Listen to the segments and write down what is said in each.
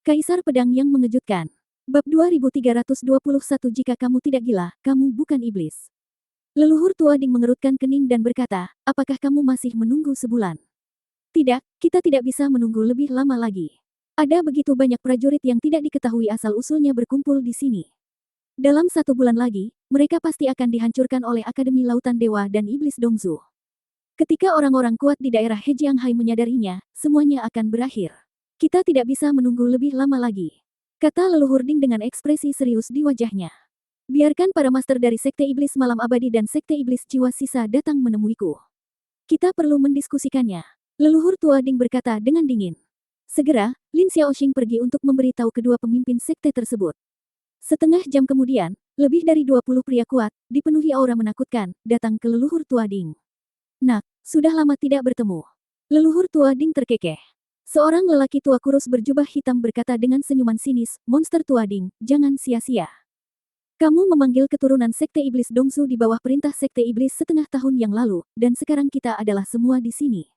Kaisar Pedang yang Mengejutkan. Bab 2321. Jika kamu tidak gila, kamu bukan iblis. Leluhur tua Ding mengerutkan kening dan berkata, apakah kamu masih menunggu sebulan? Tidak, kita tidak bisa menunggu lebih lama lagi. Ada begitu banyak prajurit yang tidak diketahui asal-usulnya berkumpul di sini. Dalam 1 bulan lagi, mereka pasti akan dihancurkan oleh Akademi Lautan Dewa dan Iblis Dongzu. Ketika orang-orang kuat di daerah Hejianghai menyadarinya, semuanya akan berakhir. Kita tidak bisa menunggu lebih lama lagi, kata leluhur Ding dengan ekspresi serius di wajahnya. Biarkan para master dari Sekte Iblis Malam Abadi dan Sekte Iblis Jiwa Sisa datang menemuiku. Kita perlu mendiskusikannya. Leluhur tua Ding berkata dengan dingin. Segera, Lin Xiaoxing pergi untuk memberitahu kedua pemimpin sekte tersebut. Setengah jam kemudian, lebih dari 20 pria kuat, dipenuhi aura menakutkan, datang ke leluhur tua Ding. Nak, sudah lama tidak bertemu. Leluhur tua Ding terkekeh. Seorang lelaki tua kurus berjubah hitam berkata dengan senyuman sinis, monster tua Ding, jangan sia-sia. Kamu memanggil keturunan Sekte Iblis Dongzu di bawah perintah Sekte Iblis setengah tahun yang lalu, dan sekarang kita adalah semua di sini.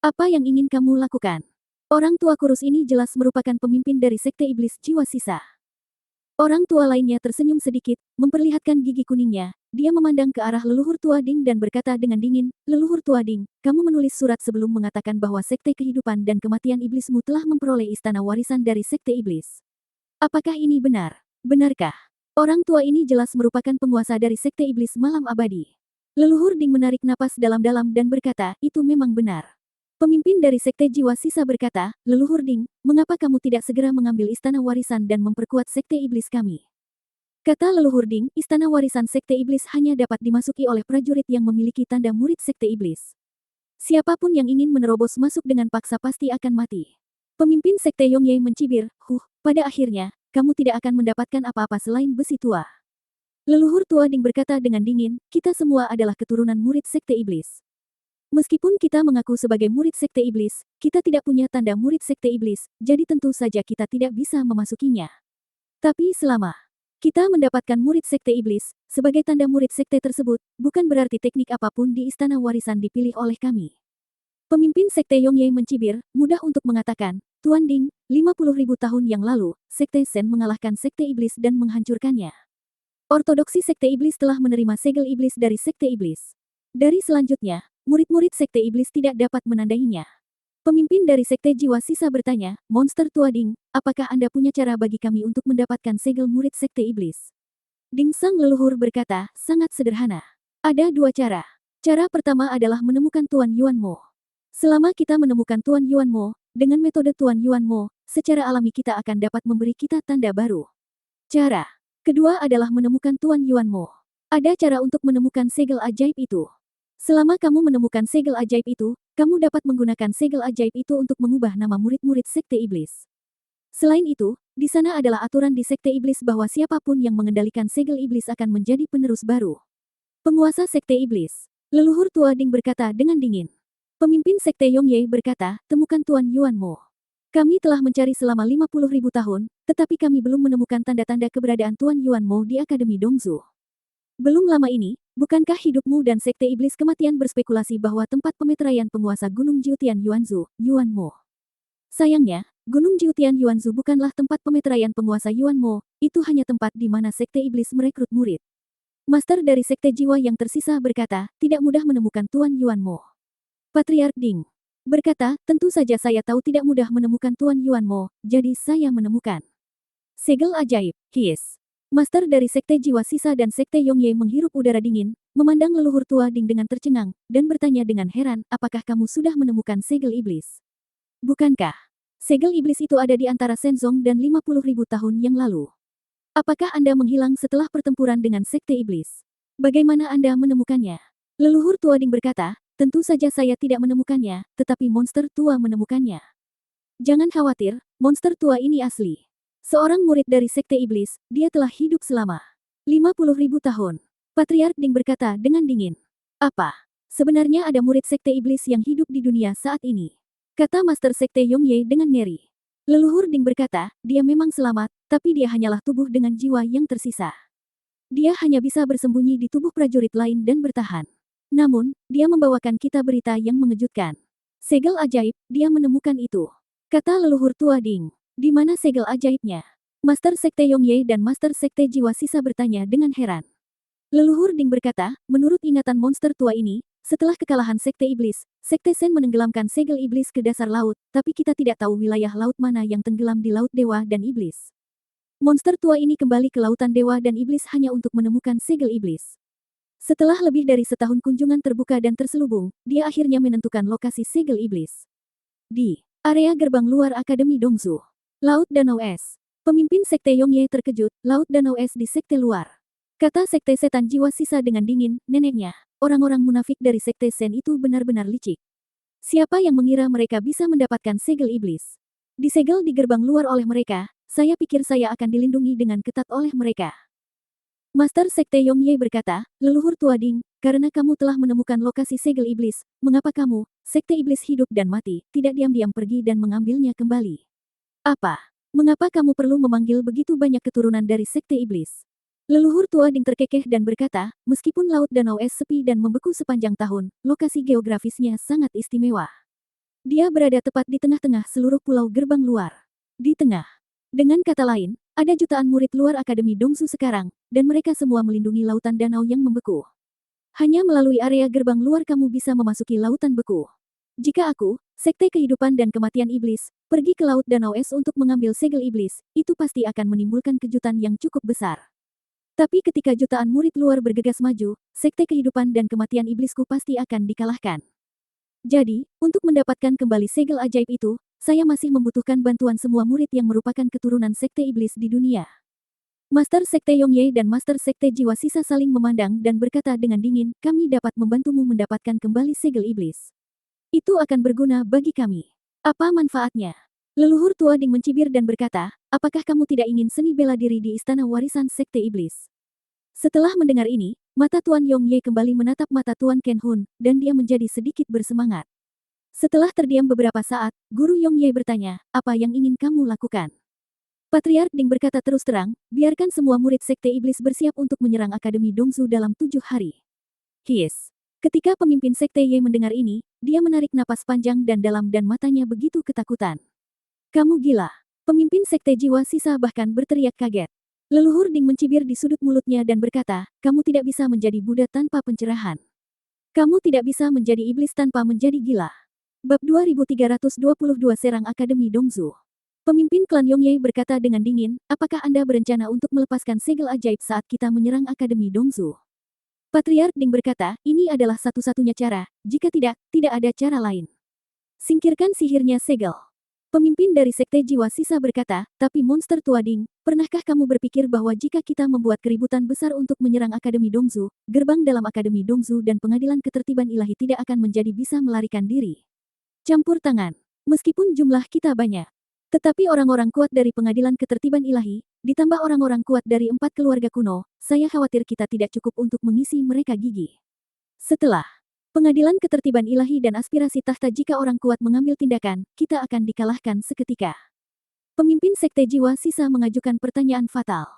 Apa yang ingin kamu lakukan? Orang tua kurus ini jelas merupakan pemimpin dari Sekte Iblis Jiwa Sisa. Orang tua lainnya tersenyum sedikit, memperlihatkan gigi kuningnya. Dia memandang ke arah leluhur tua Ding dan berkata dengan dingin, leluhur tua Ding, kamu menulis surat sebelum mengatakan bahwa Sekte Kehidupan dan Kematian Iblismu telah memperoleh istana warisan dari Sekte Iblis. Apakah ini benar? Benarkah? Orang tua ini jelas merupakan penguasa dari Sekte Iblis Malam Abadi. Leluhur Ding menarik napas dalam-dalam dan berkata, itu memang benar. Pemimpin dari Sekte Jiwa Sisa berkata, leluhur Ding, mengapa kamu tidak segera mengambil istana warisan dan memperkuat Sekte Iblis kami? Kata leluhur Ding, istana warisan Sekte Iblis hanya dapat dimasuki oleh prajurit yang memiliki tanda murid Sekte Iblis. Siapapun yang ingin menerobos masuk dengan paksa pasti akan mati. Pemimpin Sekte Yongye mencibir, pada akhirnya, kamu tidak akan mendapatkan apa-apa selain besi tua. Leluhur tua Ding berkata dengan dingin, kita semua adalah keturunan murid Sekte Iblis. Meskipun kita mengaku sebagai murid Sekte Iblis, kita tidak punya tanda murid Sekte Iblis, jadi tentu saja kita tidak bisa memasukinya. Tapi selama kita mendapatkan murid Sekte Iblis, sebagai tanda murid Sekte tersebut, bukan berarti teknik apapun di istana warisan dipilih oleh kami. Pemimpin Sekte Yongye mencibir, mudah untuk mengatakan, Tuan Ding, 50.000 tahun yang lalu, Sekte Sen mengalahkan Sekte Iblis dan menghancurkannya. Ortodoksi Sekte Iblis telah menerima segel Iblis dari Sekte Iblis. Dari selanjutnya, murid-murid Sekte Iblis tidak dapat menandainya. Pemimpin dari Sekte Jiwa Sisa bertanya, monster tua Ding, apakah Anda punya cara bagi kami untuk mendapatkan segel murid Sekte Iblis? Ding sang leluhur berkata, sangat sederhana. Ada 2 cara. Cara pertama adalah menemukan Tuan Yuan Mo. Selama kita menemukan Tuan Yuan Mo, dengan metode Tuan Yuan Mo, secara alami kita akan dapat memberi kita tanda baru. Cara kedua adalah menemukan Tuan Yuan Mo. Ada cara untuk menemukan segel ajaib itu. Selama kamu menemukan segel ajaib itu, kamu dapat menggunakan segel ajaib itu untuk mengubah nama murid-murid Sekte Iblis. Selain itu, di sana adalah aturan di Sekte Iblis bahwa siapapun yang mengendalikan segel Iblis akan menjadi penerus baru. Penguasa Sekte Iblis. Leluhur tua Ding berkata dengan dingin. Pemimpin Sekte Yongye berkata, temukan Tuan Yuan Mo. Kami telah mencari selama 50.000 tahun, tetapi kami belum menemukan tanda-tanda keberadaan Tuan Yuan Mo di Akademi Dongzu. Belum lama ini, bukankah hidupmu dan Sekte Iblis Kematian berspekulasi bahwa tempat pemeteraian penguasa Gunung Jiutian Yuanzu, Yuan Mo? Sayangnya, Gunung Jiutian Yuanzu bukanlah tempat pemeteraian penguasa Yuan Mo, itu hanya tempat di mana Sekte Iblis merekrut murid. Master dari Sekte Jiwa yang tersisa berkata, tidak mudah menemukan Tuan Yuan Mo. Patriark Ding berkata, tentu saja saya tahu tidak mudah menemukan Tuan Yuan Mo, jadi saya menemukan segel ajaib, his. Master dari Sekte Jiwa Sisa dan Sekte Yongye menghirup udara dingin, memandang leluhur tua Ding dengan tercengang, dan bertanya dengan heran, apakah kamu sudah menemukan segel iblis? Bukankah segel iblis itu ada di antara Shenzong dan 50.000 tahun yang lalu? Apakah Anda menghilang setelah pertempuran dengan Sekte Iblis? Bagaimana Anda menemukannya? Leluhur tua Ding berkata, tentu saja saya tidak menemukannya, tetapi monster tua menemukannya. Jangan khawatir, monster tua ini asli. Seorang murid dari Sekte Iblis, dia telah hidup selama 50.000 tahun. Patriark Ding berkata dengan dingin. Apa? Sebenarnya ada murid Sekte Iblis yang hidup di dunia saat ini. Kata Master Sekte Yongye dengan ngeri. Leluhur Ding berkata, dia memang selamat, tapi dia hanyalah tubuh dengan jiwa yang tersisa. Dia hanya bisa bersembunyi di tubuh prajurit lain dan bertahan. Namun, dia membawakan kita berita yang mengejutkan. Segel ajaib, dia menemukan itu. Kata leluhur tua Ding. Di mana segel ajaibnya? Master Sekte Yongye dan Master Sekte Jiwa Sisa bertanya dengan heran. Leluhur Ding berkata, menurut ingatan monster tua ini, setelah kekalahan Sekte Iblis, Sekte Sen menenggelamkan segel iblis ke dasar laut, tapi kita tidak tahu wilayah laut mana yang tenggelam di Laut Dewa dan Iblis. Monster tua ini kembali ke Lautan Dewa dan Iblis hanya untuk menemukan segel iblis. Setelah lebih dari setahun kunjungan terbuka dan terselubung, dia akhirnya menentukan lokasi segel iblis. Di area gerbang luar Akademi Dongzu. Laut Danau Es. Pemimpin Sekte Yongye terkejut, Laut Danau Es di Sekte luar. Kata Sekte Setan Jiwa Sisa dengan dingin, neneknya, orang-orang munafik dari Sekte Sen itu benar-benar licik. Siapa yang mengira mereka bisa mendapatkan segel iblis? Disegel di gerbang luar oleh mereka, saya pikir saya akan dilindungi dengan ketat oleh mereka. Master Sekte Yongye berkata, leluhur tua Ding, karena kamu telah menemukan lokasi segel iblis, mengapa kamu, Sekte Iblis hidup dan mati, tidak diam-diam pergi dan mengambilnya kembali? Apa? Mengapa kamu perlu memanggil begitu banyak keturunan dari Sekte Iblis? Leluhur tua Ding terkekeh dan berkata, meskipun Laut Danau Es sepi dan membeku sepanjang tahun, lokasi geografisnya sangat istimewa. Dia berada tepat di tengah-tengah seluruh pulau gerbang luar. Di tengah. Dengan kata lain, ada jutaan murid luar Akademi Dongsu sekarang, dan mereka semua melindungi lautan danau yang membeku. Hanya melalui area gerbang luar kamu bisa memasuki lautan beku. Jika aku, Sekte Kehidupan dan Kematian Iblis, pergi ke Laut Danau Es untuk mengambil segel iblis, itu pasti akan menimbulkan kejutan yang cukup besar. Tapi ketika jutaan murid luar bergegas maju, Sekte Kehidupan dan Kematian Iblisku pasti akan dikalahkan. Jadi, untuk mendapatkan kembali segel ajaib itu, saya masih membutuhkan bantuan semua murid yang merupakan keturunan Sekte Iblis di dunia. Master Sekte Yongye dan Master Sekte Jiwa Sisa saling memandang dan berkata dengan dingin, kami dapat membantumu mendapatkan kembali segel iblis. Itu akan berguna bagi kami. Apa manfaatnya? Leluhur tua Ding mencibir dan berkata, apakah kamu tidak ingin seni bela diri di Istana Warisan Sekte Iblis? Setelah mendengar ini, mata Tuan Yongye kembali menatap mata Tuan Ken Hun, dan dia menjadi sedikit bersemangat. Setelah terdiam beberapa saat, Guru Yongye bertanya, apa yang ingin kamu lakukan? Patriark Ding berkata terus terang, biarkan semua murid Sekte Iblis bersiap untuk menyerang Akademi Dongzu dalam 7 hari. Hies. Ketika pemimpin Sekte Ye mendengar ini, dia menarik napas panjang dan dalam dan matanya begitu ketakutan. Kamu gila. Pemimpin Sekte Jiwa Sisa bahkan berteriak kaget. Leluhur Ding mencibir di sudut mulutnya dan berkata, kamu tidak bisa menjadi Buddha tanpa pencerahan. Kamu tidak bisa menjadi iblis tanpa menjadi gila. Bab 2322 Serang Akademi Dongzu. Pemimpin klan Yongye berkata dengan dingin, apakah Anda berencana untuk melepaskan segel ajaib saat kita menyerang Akademi Dongzu? Patriark Ding berkata, ini adalah satu-satunya cara, jika tidak, tidak ada cara lain. Singkirkan sihirnya segel. Pemimpin dari Sekte Jiwa Sisa berkata, tapi monster tua Ding, pernahkah kamu berpikir bahwa jika kita membuat keributan besar untuk menyerang Akademi Dongzu, gerbang dalam Akademi Dongzu dan pengadilan ketertiban ilahi tidak akan menjadi bisa melarikan diri? Campur tangan. Meskipun jumlah kita banyak. Tetapi orang-orang kuat dari pengadilan ketertiban ilahi, ditambah orang-orang kuat dari 4 keluarga kuno, saya khawatir kita tidak cukup untuk mengisi mereka gigi. Setelah pengadilan ketertiban ilahi dan aspirasi tahta jika orang kuat mengambil tindakan, kita akan dikalahkan seketika. Pemimpin Sekte Jiwa Sisa mengajukan pertanyaan fatal.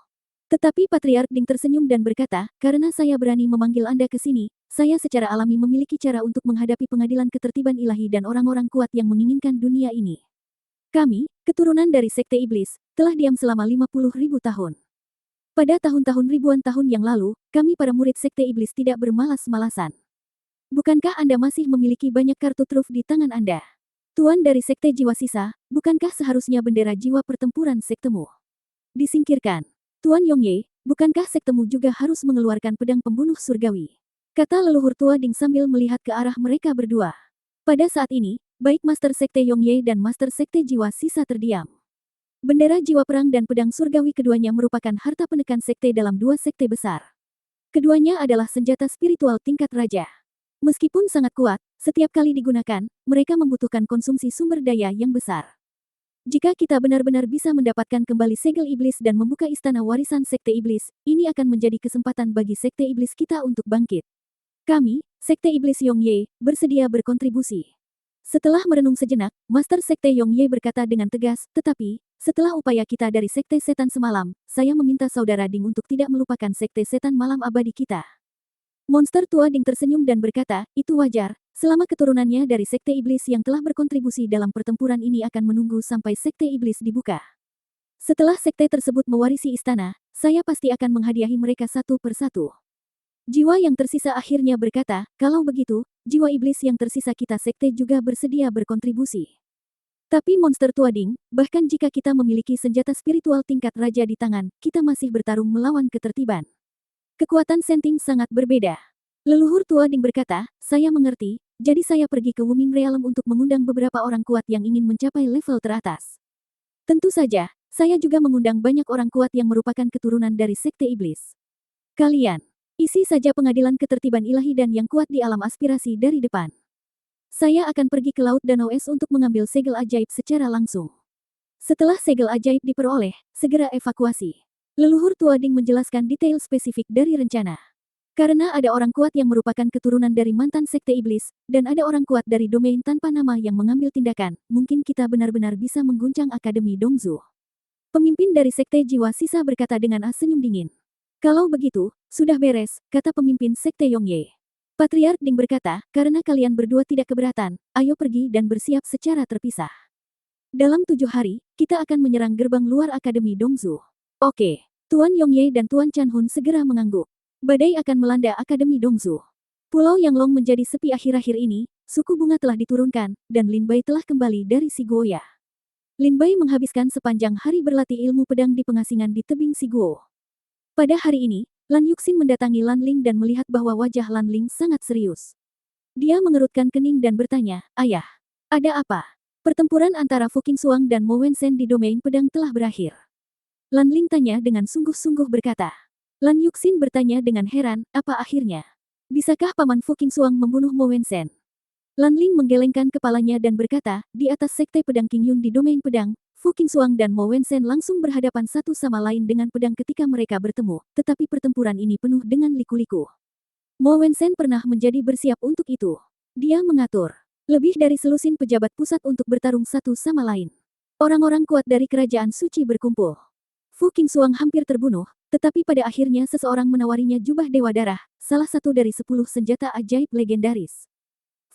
Tetapi Patriark Ding tersenyum dan berkata, karena saya berani memanggil Anda ke sini, saya secara alami memiliki cara untuk menghadapi pengadilan ketertiban ilahi dan orang-orang kuat yang menginginkan dunia ini. Kami, keturunan dari Sekte Iblis, telah diam selama 50.000 tahun. Pada tahun-tahun ribuan tahun yang lalu, kami para murid Sekte Iblis tidak bermalas-malasan. Bukankah Anda masih memiliki banyak kartu truf di tangan Anda? Tuan dari Sekte Jiwa Sisa, bukankah seharusnya bendera jiwa pertempuran sektemu disingkirkan? Tuan Yongye, bukankah sektemu juga harus mengeluarkan pedang pembunuh surgawi? Kata leluhur tua Ding sambil melihat ke arah mereka berdua. Pada saat ini, baik Master Sekte Yongye dan Master Sekte Jiwa Sisa terdiam. Bendera jiwa perang dan pedang surgawi keduanya merupakan harta penekan sekte dalam 2 sekte besar. Keduanya adalah senjata spiritual tingkat raja. Meskipun sangat kuat, setiap kali digunakan, mereka membutuhkan konsumsi sumber daya yang besar. Jika kita benar-benar bisa mendapatkan kembali segel iblis dan membuka istana warisan Sekte Iblis, ini akan menjadi kesempatan bagi Sekte Iblis kita untuk bangkit. Kami, Sekte Iblis Yongye, bersedia berkontribusi. Setelah merenung sejenak, Master Sekte Yongye berkata dengan tegas, tetapi, setelah upaya kita dari Sekte Setan semalam, saya meminta Saudara Ding untuk tidak melupakan Sekte Setan malam abadi kita. Monster tua Ding tersenyum dan berkata, itu wajar, selama keturunannya dari Sekte Iblis yang telah berkontribusi dalam pertempuran ini akan menunggu sampai Sekte Iblis dibuka. Setelah sekte tersebut mewarisi istana, saya pasti akan menghadiahi mereka satu persatu. Jiwa yang tersisa akhirnya berkata, kalau begitu, jiwa iblis yang tersisa kita sekte juga bersedia berkontribusi. Tapi monster Tuading, bahkan jika kita memiliki senjata spiritual tingkat raja di tangan, kita masih bertarung melawan ketertiban. Kekuatan Senting sangat berbeda. Leluhur Tuading berkata, saya mengerti, jadi saya pergi ke Wuming Realm untuk mengundang beberapa orang kuat yang ingin mencapai level teratas. Tentu saja, saya juga mengundang banyak orang kuat yang merupakan keturunan dari sekte iblis. Kalian, isi saja pengadilan ketertiban ilahi dan yang kuat di alam aspirasi dari depan. Saya akan pergi ke Laut Danau Es untuk mengambil segel ajaib secara langsung. Setelah segel ajaib diperoleh, segera evakuasi. Leluhur Tuading menjelaskan detail spesifik dari rencana. Karena ada orang kuat yang merupakan keturunan dari mantan sekte iblis, dan ada orang kuat dari domain tanpa nama yang mengambil tindakan, mungkin kita benar-benar bisa mengguncang Akademi Dongzu. Pemimpin dari sekte jiwa sisa berkata dengan senyum dingin. Kalau begitu, sudah beres, kata pemimpin sekte Yongye. Patriark Ding berkata, karena kalian berdua tidak keberatan, ayo pergi dan bersiap secara terpisah. Dalam 7 hari, kita akan menyerang gerbang luar Akademi Dongzu. Oke, Tuan Yongye dan Tuan Chanhun segera mengangguk. Badai akan melanda Akademi Dongzu. Pulau Yanglong menjadi sepi akhir-akhir ini, suku bunga telah diturunkan, dan Lin Bai telah kembali dari Siguoya. Lin Bai menghabiskan sepanjang hari berlatih ilmu pedang di pengasingan di tebing Siguo. Pada hari ini, Lan Yuxin mendatangi Lan Ling dan melihat bahwa wajah Lan Ling sangat serius. Dia mengerutkan kening dan bertanya, ayah, ada apa? Pertempuran antara Fu Qingxuang dan Mo Wensen di domain pedang telah berakhir. Lan Ling tanya dengan sungguh-sungguh berkata. Lan Yuxin bertanya dengan heran, apa akhirnya? Bisakah Paman Fu Qingxuang membunuh Mo Wensen? Lan Ling menggelengkan kepalanya dan berkata, di atas sekte pedang Qingyun di domain pedang, Fu Qingxuang dan Mo Wensen langsung berhadapan satu sama lain dengan pedang ketika mereka bertemu, tetapi pertempuran ini penuh dengan liku-liku. Mo Wensen pernah menjadi bersiap untuk itu. Dia mengatur lebih dari selusin pejabat pusat untuk bertarung satu sama lain. Orang-orang kuat dari kerajaan suci berkumpul. Fu Qingxuang hampir terbunuh, tetapi pada akhirnya seseorang menawarinya jubah Dewa Darah, salah satu dari 10 senjata ajaib legendaris.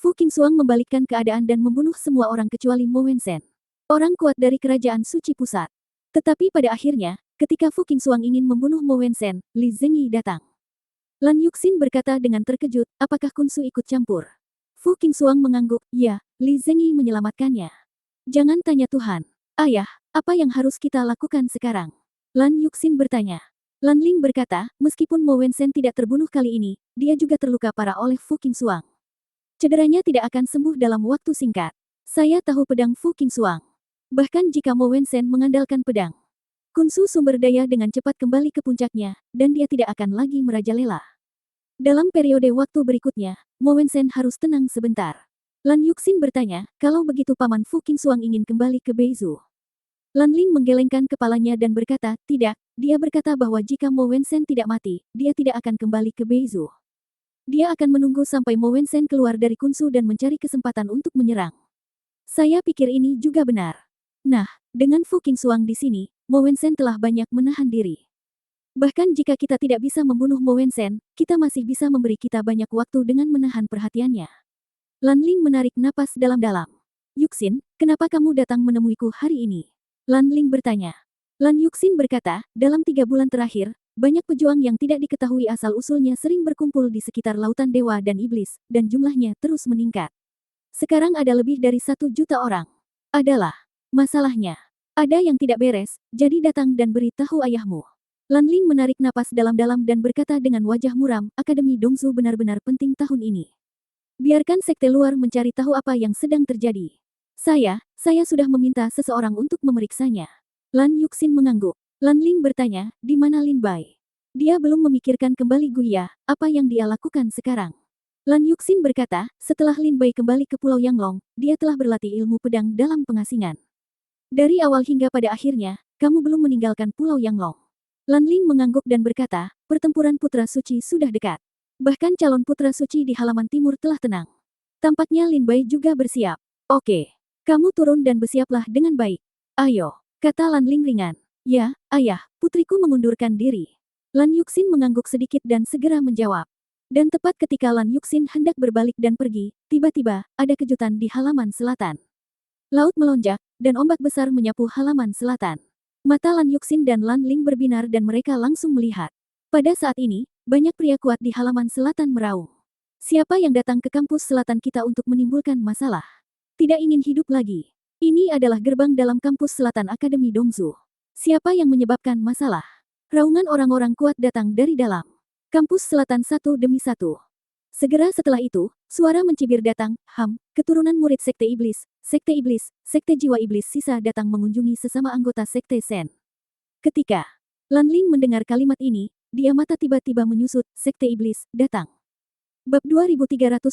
Fu Qingxuang membalikkan keadaan dan membunuh semua orang kecuali Mo Wensen. Orang kuat dari kerajaan suci pusat. Tetapi pada akhirnya, ketika Fu Qingxuang ingin membunuh Mo Wensen, Li Zengyi datang. Lan Yuxin berkata dengan terkejut, apakah Kun Su ikut campur? Fu Qingxuang mengangguk, ya, Li Zengyi menyelamatkannya. Jangan tanya Tuhan. Ayah, apa yang harus kita lakukan sekarang? Lan Yuxin bertanya. Lan Ling berkata, meskipun Mo Wensen tidak terbunuh kali ini, dia juga terluka parah oleh Fu Qingxuang. Cederanya tidak akan sembuh dalam waktu singkat. Saya tahu pedang Fu Qingxuang. Bahkan jika Mo Wensen mengandalkan pedang, Kun Su sumber daya dengan cepat kembali ke puncaknya, dan dia tidak akan lagi merajalela. Dalam periode waktu berikutnya, Mo Wensen harus tenang sebentar. Lan Yuxin bertanya, kalau begitu Paman Fu Qingxuang ingin kembali ke Beizu. Lan Ling menggelengkan kepalanya dan berkata, tidak, dia berkata bahwa jika Mo Wensen tidak mati, dia tidak akan kembali ke Beizu. Dia akan menunggu sampai Mo Wensen keluar dari Kun Su dan mencari kesempatan untuk menyerang. Saya pikir ini juga benar. Nah, dengan Fu Qingxuang di sini, Mo Wensen telah banyak menahan diri. Bahkan jika kita tidak bisa membunuh Mo Wensen, kita masih bisa memberi kita banyak waktu dengan menahan perhatiannya. Lan Ling menarik napas dalam-dalam. Yuxin, kenapa kamu datang menemuiku hari ini? Lan Ling bertanya. Lan Yuxin berkata, dalam 3 bulan terakhir, banyak pejuang yang tidak diketahui asal-usulnya sering berkumpul di sekitar lautan dewa dan iblis, dan jumlahnya terus meningkat. Sekarang ada lebih dari 1 juta orang. Adalah masalahnya. Ada yang tidak beres, jadi datang dan beritahu ayahmu. Lan Ling menarik napas dalam-dalam dan berkata dengan wajah muram, Akademi Dongzu benar-benar penting tahun ini. Biarkan sekte luar mencari tahu apa yang sedang terjadi. Saya sudah meminta seseorang untuk memeriksanya. Lan Yuxin mengangguk. Lan Ling bertanya, di mana Lin Bai? Dia belum memikirkan kembali Guya, apa yang dia lakukan sekarang. Lan Yuxin berkata, setelah Lin Bai kembali ke Pulau Yanglong, dia telah berlatih ilmu pedang dalam pengasingan. Dari awal hingga pada akhirnya, kamu belum meninggalkan Pulau Yanglong. Lan Ling mengangguk dan berkata, pertempuran putra suci sudah dekat. Bahkan calon putra suci di halaman timur telah tenang. Tampaknya Lin Bai juga bersiap. Oke, kamu turun dan bersiaplah dengan baik. Ayo, kata Lan Ling ringan. Ya, ayah, putriku mengundurkan diri. Lan Yuxin mengangguk sedikit dan segera menjawab. Dan tepat ketika Lan Yuxin hendak berbalik dan pergi, tiba-tiba, ada kejutan di halaman selatan. Laut melonjak, dan ombak besar menyapu halaman selatan. Mata Lan Yuxin dan Lan Ling berbinar dan mereka langsung melihat. Pada saat ini, banyak pria kuat di halaman selatan meraung. Siapa yang datang ke kampus selatan kita untuk menimbulkan masalah? Tidak ingin hidup lagi. Ini adalah gerbang dalam kampus selatan Akademi Dongzu. Siapa yang menyebabkan masalah? Raungan orang-orang kuat datang dari dalam kampus selatan satu demi satu. Segera setelah itu, suara mencibir datang, keturunan murid Sekte Iblis, Sekte Jiwa Iblis sisa datang mengunjungi sesama anggota Sekte Sen. Ketika Lan Ling mendengar kalimat ini, dia mata tiba-tiba menyusut, Sekte Iblis, datang. Bab 2323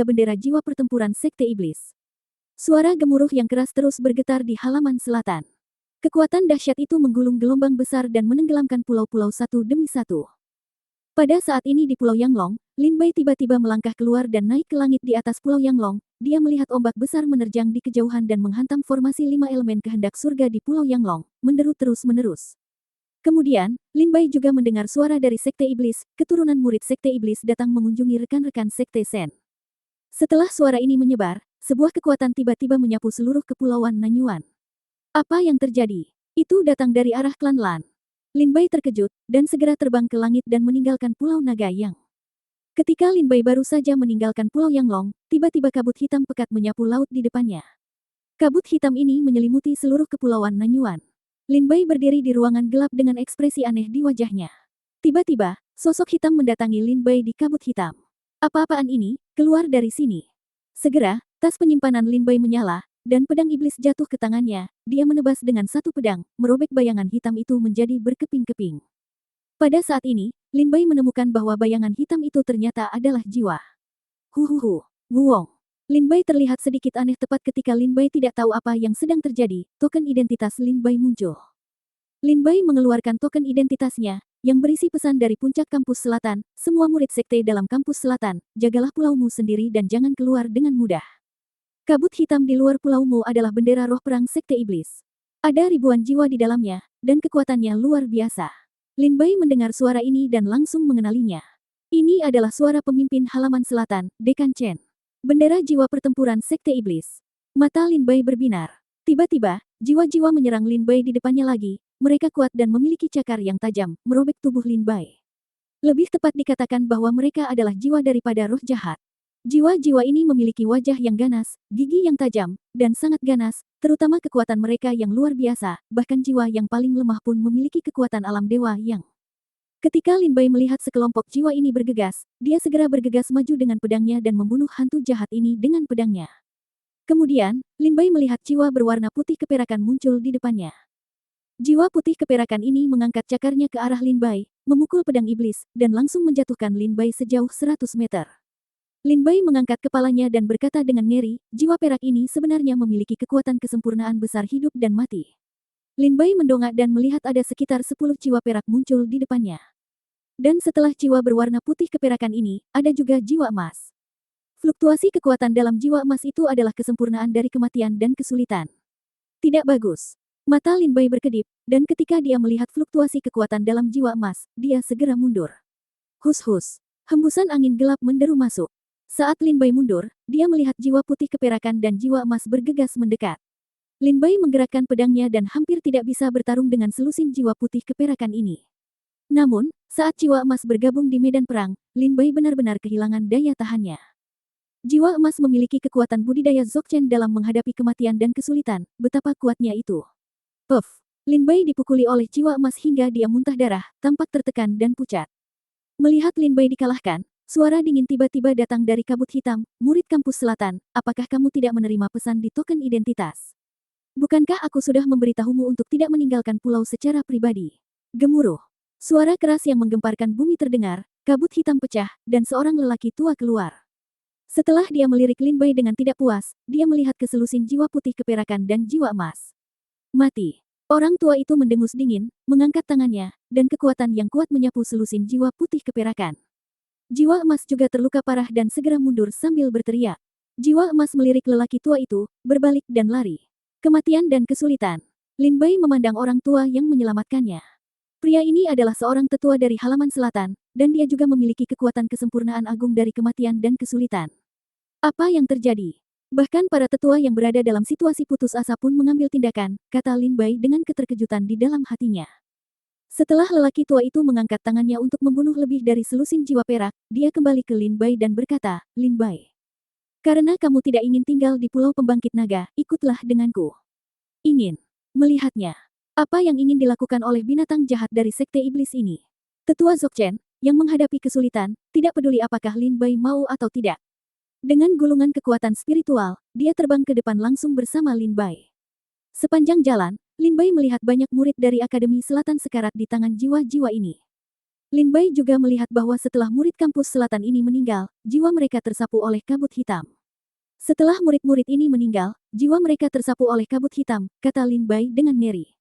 Bendera Jiwa Pertempuran Sekte Iblis. Suara gemuruh yang keras terus bergetar di halaman selatan. Kekuatan dahsyat itu menggulung gelombang besar dan menenggelamkan pulau-pulau satu demi satu. Pada saat ini di Pulau Yanglong, Lin Bai tiba-tiba melangkah keluar dan naik ke langit di atas Pulau Yanglong. Dia melihat ombak besar menerjang di kejauhan dan menghantam formasi 5 elemen kehendak surga di Pulau Yanglong, menderu terus-menerus. Kemudian, Lin Bai juga mendengar suara dari Sekte Iblis, keturunan murid Sekte Iblis datang mengunjungi rekan-rekan Sekte Sen. Setelah suara ini menyebar, sebuah kekuatan tiba-tiba menyapu seluruh kepulauan Nanyuan. Apa yang terjadi? Itu datang dari arah klan Lan. Lin Bai terkejut, dan segera terbang ke langit dan meninggalkan Pulau Naga Yang. Ketika Lin Bai baru saja meninggalkan Pulau Yanglong, tiba-tiba kabut hitam pekat menyapu laut di depannya. Kabut hitam ini menyelimuti seluruh kepulauan Nanyuan. Lin Bai berdiri di ruangan gelap dengan ekspresi aneh di wajahnya. Tiba-tiba, sosok hitam mendatangi Lin Bai di kabut hitam. Apa-apaan ini? Keluar dari sini. Segera, tas penyimpanan Lin Bai menyala, dan pedang iblis jatuh ke tangannya. Dia menebas dengan satu pedang, merobek bayangan hitam itu menjadi berkeping-keping. Pada saat ini, Lin Bai menemukan bahwa bayangan hitam itu ternyata adalah jiwa. Huhuhu, Wuong. Lin Bai terlihat sedikit aneh tepat ketika Lin Bai tidak tahu apa yang sedang terjadi. Token identitas Lin Bai muncul. Lin Bai mengeluarkan token identitasnya, yang berisi pesan dari puncak kampus selatan, semua murid sekte dalam kampus selatan, jagalah pulaumu sendiri dan jangan keluar dengan mudah. Kabut hitam di luar pulaumu adalah bendera roh perang Sekte Iblis. Ada ribuan jiwa di dalamnya, dan kekuatannya luar biasa. Lin Bai mendengar suara ini dan langsung mengenalinya. Ini adalah suara pemimpin halaman selatan, Dekan Chen. Bendera jiwa pertempuran Sekte Iblis. Mata Lin Bai berbinar. Tiba-tiba, jiwa-jiwa menyerang Lin Bai di depannya lagi. Mereka kuat dan memiliki cakar yang tajam, merobek tubuh Lin Bai. Lebih tepat dikatakan bahwa mereka adalah jiwa daripada roh jahat. Jiwa-jiwa ini memiliki wajah yang ganas, gigi yang tajam, dan sangat ganas, terutama kekuatan mereka yang luar biasa, bahkan jiwa yang paling lemah pun memiliki kekuatan alam dewa yang. Ketika Lin Bai melihat sekelompok jiwa ini bergegas, dia segera bergegas maju dengan pedangnya dan membunuh hantu jahat ini dengan pedangnya. Kemudian, Lin Bai melihat jiwa berwarna putih keperakan muncul di depannya. Jiwa putih keperakan ini mengangkat cakarnya ke arah Lin Bai, memukul pedang iblis, dan langsung menjatuhkan Lin Bai sejauh 100 meter. Lin Bai mengangkat kepalanya dan berkata dengan ngeri, jiwa perak ini sebenarnya memiliki kekuatan kesempurnaan besar hidup dan mati. Lin Bai mendongak dan melihat ada sekitar 10 jiwa perak muncul di depannya. Dan setelah jiwa berwarna putih keperakan ini, ada juga jiwa emas. Fluktuasi kekuatan dalam jiwa emas itu adalah kesempurnaan dari kematian dan kesulitan. Tidak bagus. Mata Lin Bai berkedip, dan ketika dia melihat fluktuasi kekuatan dalam jiwa emas, dia segera mundur. Hus-hus. Hembusan angin gelap menderu masuk. Saat Lin Bai mundur, dia melihat jiwa putih keperakan dan jiwa emas bergegas mendekat. Lin Bai menggerakkan pedangnya dan hampir tidak bisa bertarung dengan selusin jiwa putih keperakan ini. Namun, saat jiwa emas bergabung di medan perang, Lin Bai benar-benar kehilangan daya tahannya. Jiwa emas memiliki kekuatan budidaya Dzogchen dalam menghadapi kematian dan kesulitan, betapa kuatnya itu. Puff! Lin Bai dipukuli oleh jiwa emas hingga dia muntah darah, tampak tertekan dan pucat. Melihat Lin Bai dikalahkan, suara dingin tiba-tiba datang dari kabut hitam, murid kampus selatan, apakah kamu tidak menerima pesan di token identitas? Bukankah aku sudah memberitahumu untuk tidak meninggalkan pulau secara pribadi? Gemuruh. Suara keras yang menggemparkan bumi terdengar, kabut hitam pecah, dan seorang lelaki tua keluar. Setelah dia melirik Lin Bai dengan tidak puas, dia melihat keselusin jiwa putih keperakan dan jiwa emas. Mati. Orang tua itu mendengus dingin, mengangkat tangannya, dan kekuatan yang kuat menyapu selusin jiwa putih keperakan. Jiwa emas juga terluka parah dan segera mundur sambil berteriak. Jiwa emas melirik lelaki tua itu, berbalik dan lari. Kematian dan kesulitan. Lin Bai memandang orang tua yang menyelamatkannya. Pria ini adalah seorang tetua dari halaman selatan, dan dia juga memiliki kekuatan kesempurnaan agung dari kematian dan kesulitan. Apa yang terjadi? Bahkan para tetua yang berada dalam situasi putus asa pun mengambil tindakan, kata Lin Bai dengan keterkejutan di dalam hatinya. Setelah lelaki tua itu mengangkat tangannya untuk membunuh lebih dari selusin jiwa perak, dia kembali ke Lin Bai dan berkata, Lin Bai. Karena kamu tidak ingin tinggal di Pulau Pembangkit Naga, ikutlah denganku. Ingin melihatnya. Apa yang ingin dilakukan oleh binatang jahat dari Sekte Iblis ini? Tetua Dzogchen, yang menghadapi kesulitan, tidak peduli apakah Lin Bai mau atau tidak. Dengan gulungan kekuatan spiritual, dia terbang ke depan langsung bersama Lin Bai. Sepanjang jalan, Lin Bai melihat banyak murid dari Akademi Selatan sekarat di tangan jiwa-jiwa ini. Lin Bai juga melihat bahwa setelah murid kampus selatan ini meninggal, jiwa mereka tersapu oleh kabut hitam. Setelah murid-murid ini meninggal, jiwa mereka tersapu oleh kabut hitam, kata Lin Bai dengan ngeri.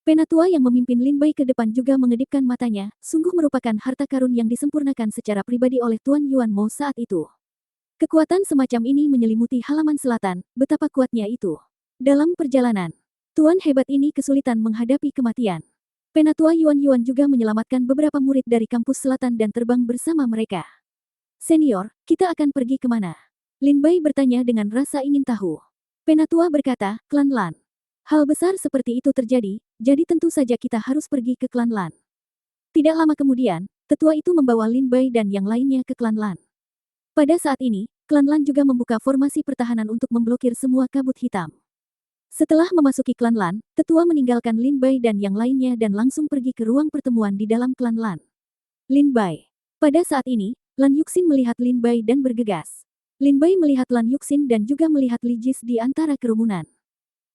Penatua yang memimpin Lin Bai ke depan juga mengedipkan matanya, sungguh merupakan harta karun yang disempurnakan secara pribadi oleh Tuan Yuan Mo saat itu. Kekuatan semacam ini menyelimuti halaman selatan, betapa kuatnya itu. Dalam perjalanan, Tuan hebat ini kesulitan menghadapi kematian. Penatua Yuan juga menyelamatkan beberapa murid dari kampus selatan dan terbang bersama mereka. Senior, kita akan pergi kemana? Lin Bai bertanya dengan rasa ingin tahu. Penatua berkata, Klan Lan. Hal besar seperti itu terjadi, jadi tentu saja kita harus pergi ke Klan Lan. Tidak lama kemudian, tetua itu membawa Lin Bai dan yang lainnya ke Klan Lan. Pada saat ini, Klan Lan juga membuka formasi pertahanan untuk memblokir semua kabut hitam. Setelah memasuki Klan Lan, tetua meninggalkan Lin Bai dan yang lainnya dan langsung pergi ke ruang pertemuan di dalam Klan Lan. Lin Bai. Pada saat ini, Lan Yuxin melihat Lin Bai dan bergegas. Lin Bai melihat Lan Yuxin dan juga melihat Li Jis di antara kerumunan.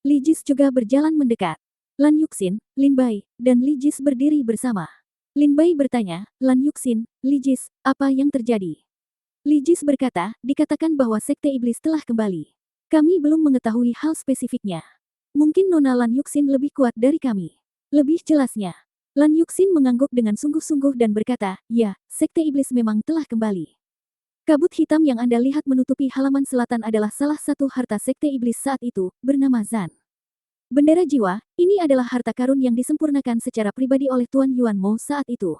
Li Jis juga berjalan mendekat. Lan Yuxin, Lin Bai, dan Li Jis berdiri bersama. Lin Bai bertanya, Lan Yuxin, Li Jis, apa yang terjadi? Li Jis berkata, dikatakan bahwa Sekte Iblis telah kembali. Kami belum mengetahui hal spesifiknya. Mungkin Nona Lan Yuxin lebih kuat dari kami. Lebih jelasnya, Lan Yuxin mengangguk dengan sungguh-sungguh dan berkata, ya, Sekte Iblis memang telah kembali. Kabut hitam yang Anda lihat menutupi halaman selatan adalah salah satu harta Sekte Iblis saat itu, bernama Zan. Bendera jiwa, ini adalah harta karun yang disempurnakan secara pribadi oleh Tuan Yuan Mo saat itu.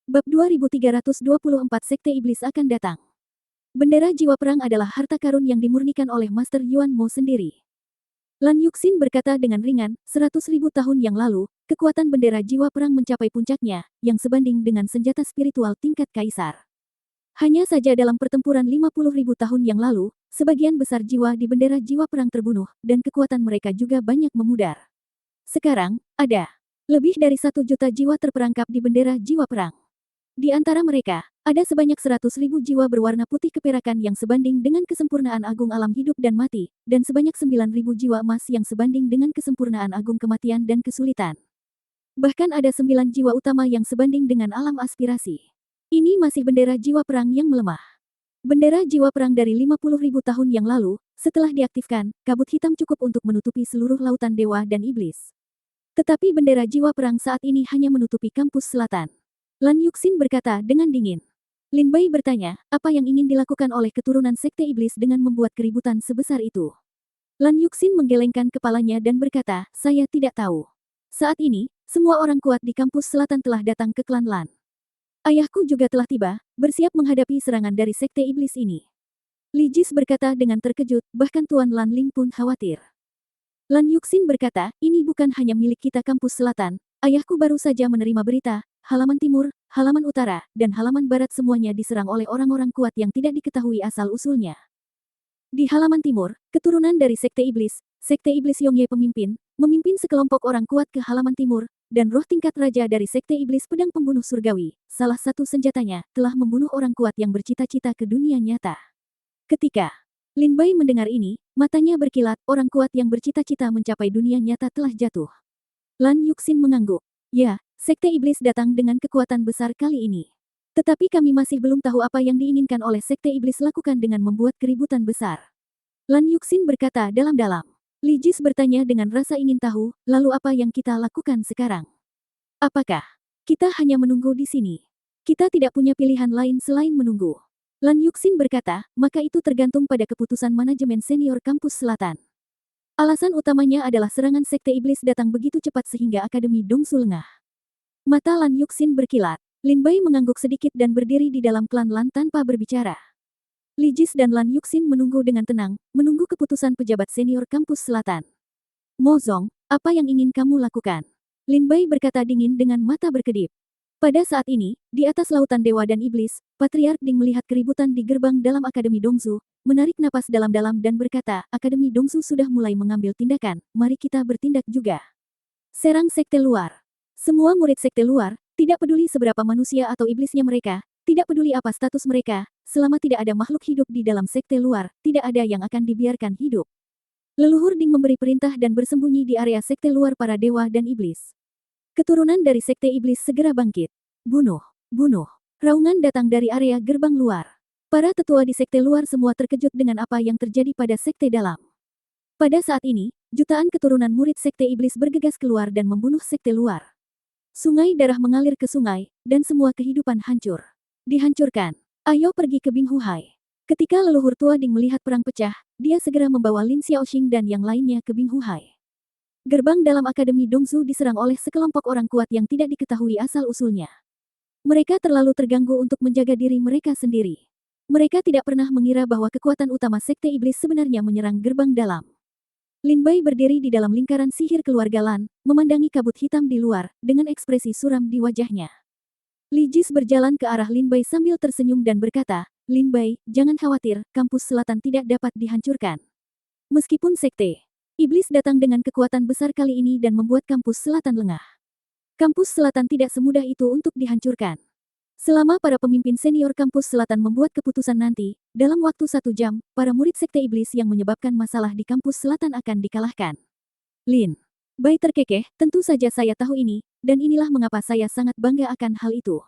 Bab 2324 Sekte Iblis akan datang. Bendera jiwa perang adalah harta karun yang dimurnikan oleh Master Yuan Mo sendiri. Lan Yuxin berkata dengan ringan, 100.000 tahun yang lalu, kekuatan bendera jiwa perang mencapai puncaknya, yang sebanding dengan senjata spiritual tingkat kaisar. Hanya saja dalam pertempuran 50.000 tahun yang lalu, sebagian besar jiwa di bendera jiwa perang terbunuh, dan kekuatan mereka juga banyak memudar. Sekarang, ada lebih dari 1 juta jiwa terperangkap di bendera jiwa perang. Di antara mereka, ada sebanyak 100.000 jiwa berwarna putih keperakan yang sebanding dengan kesempurnaan agung alam hidup dan mati, dan sebanyak 9.000 jiwa emas yang sebanding dengan kesempurnaan agung kematian dan kesulitan. Bahkan ada 9 jiwa utama yang sebanding dengan alam aspirasi. Ini masih bendera jiwa perang yang melemah. Bendera jiwa perang dari 50.000 tahun yang lalu, setelah diaktifkan, kabut hitam cukup untuk menutupi seluruh lautan dewa dan iblis. Tetapi bendera jiwa perang saat ini hanya menutupi kampus selatan. Lan Yuxin berkata dengan dingin. Lin Bai bertanya, apa yang ingin dilakukan oleh keturunan Sekte Iblis dengan membuat keributan sebesar itu? Lan Yuxin menggelengkan kepalanya dan berkata, saya tidak tahu. Saat ini, semua orang kuat di kampus selatan telah datang ke Klan Lan. Ayahku juga telah tiba, bersiap menghadapi serangan dari Sekte Iblis ini. Li Jis berkata dengan terkejut, bahkan Tuan Lan Ling pun khawatir. Lan Yuxin berkata, ini bukan hanya milik kita kampus selatan, ayahku baru saja menerima berita, halaman timur, halaman utara, dan halaman barat semuanya diserang oleh orang-orang kuat yang tidak diketahui asal-usulnya. Di halaman timur, keturunan dari Sekte Iblis Yongye memimpin sekelompok orang kuat ke halaman timur, dan roh tingkat raja dari Sekte Iblis Pedang Pembunuh Surgawi, salah satu senjatanya, telah membunuh orang kuat yang bercita-cita ke dunia nyata. Ketika Lin Bai mendengar ini, matanya berkilat, orang kuat yang bercita-cita mencapai dunia nyata telah jatuh. Lan Yuxin mengangguk. Ya, Sekte Iblis datang dengan kekuatan besar kali ini. Tetapi kami masih belum tahu apa yang diinginkan oleh Sekte Iblis lakukan dengan membuat keributan besar. Lan Yuxin berkata dalam-dalam. Li Jis bertanya dengan rasa ingin tahu, lalu apa yang kita lakukan sekarang? Apakah kita hanya menunggu di sini? Kita tidak punya pilihan lain selain menunggu. Lan Yuxin berkata, maka itu tergantung pada keputusan manajemen senior kampus selatan. Alasan utamanya adalah serangan Sekte Iblis datang begitu cepat sehingga Akademi Dongsu lengah. Mata Lan Yuxin berkilat. Lin Bai mengangguk sedikit dan berdiri di dalam Klan Lan tanpa berbicara. Li Jis dan Lan Yuxin menunggu dengan tenang, menunggu keputusan pejabat senior kampus selatan. Mo Zong, apa yang ingin kamu lakukan? Lin Bai berkata dingin dengan mata berkedip. Pada saat ini, di atas lautan dewa dan iblis, Patriark Ding melihat keributan di gerbang dalam Akademi Dongzu, menarik napas dalam-dalam dan berkata, Akademi Dongzu sudah mulai mengambil tindakan, mari kita bertindak juga. Serang sekte luar. Semua murid sekte luar, tidak peduli seberapa manusia atau iblisnya mereka, tidak peduli apa status mereka, selama tidak ada makhluk hidup di dalam sekte luar, tidak ada yang akan dibiarkan hidup. Leluhur Ding memberi perintah dan bersembunyi di area sekte luar para dewa dan iblis. Keturunan dari sekte iblis segera bangkit. Bunuh, bunuh. Raungan datang dari area gerbang luar. Para tetua di sekte luar semua terkejut dengan apa yang terjadi pada sekte dalam. Pada saat ini, jutaan keturunan murid sekte iblis bergegas keluar dan membunuh sekte luar. Sungai darah mengalir ke sungai, dan semua kehidupan hancur. Dihancurkan. Ayo pergi ke Binghuhai. Ketika leluhur tua Ding melihat perang pecah, dia segera membawa Lin Xiaoxing dan yang lainnya ke Binghuhai. Gerbang dalam Akademi Dongzu diserang oleh sekelompok orang kuat yang tidak diketahui asal-usulnya. Mereka terlalu terganggu untuk menjaga diri mereka sendiri. Mereka tidak pernah mengira bahwa kekuatan utama sekte iblis sebenarnya menyerang gerbang dalam. Lin Bai berdiri di dalam lingkaran sihir keluarga Lan, memandangi kabut hitam di luar, dengan ekspresi suram di wajahnya. Li Jis berjalan ke arah Lin Bai sambil tersenyum dan berkata, Lin Bai, jangan khawatir, kampus selatan tidak dapat dihancurkan. Meskipun sekte iblis datang dengan kekuatan besar kali ini dan membuat kampus selatan lengah. Kampus selatan tidak semudah itu untuk dihancurkan. Selama para pemimpin senior kampus selatan membuat keputusan nanti, dalam waktu 1 jam, para murid sekte iblis yang menyebabkan masalah di kampus selatan akan dikalahkan. Lin Bai terkekeh, tentu saja saya tahu ini, dan inilah mengapa saya sangat bangga akan hal itu.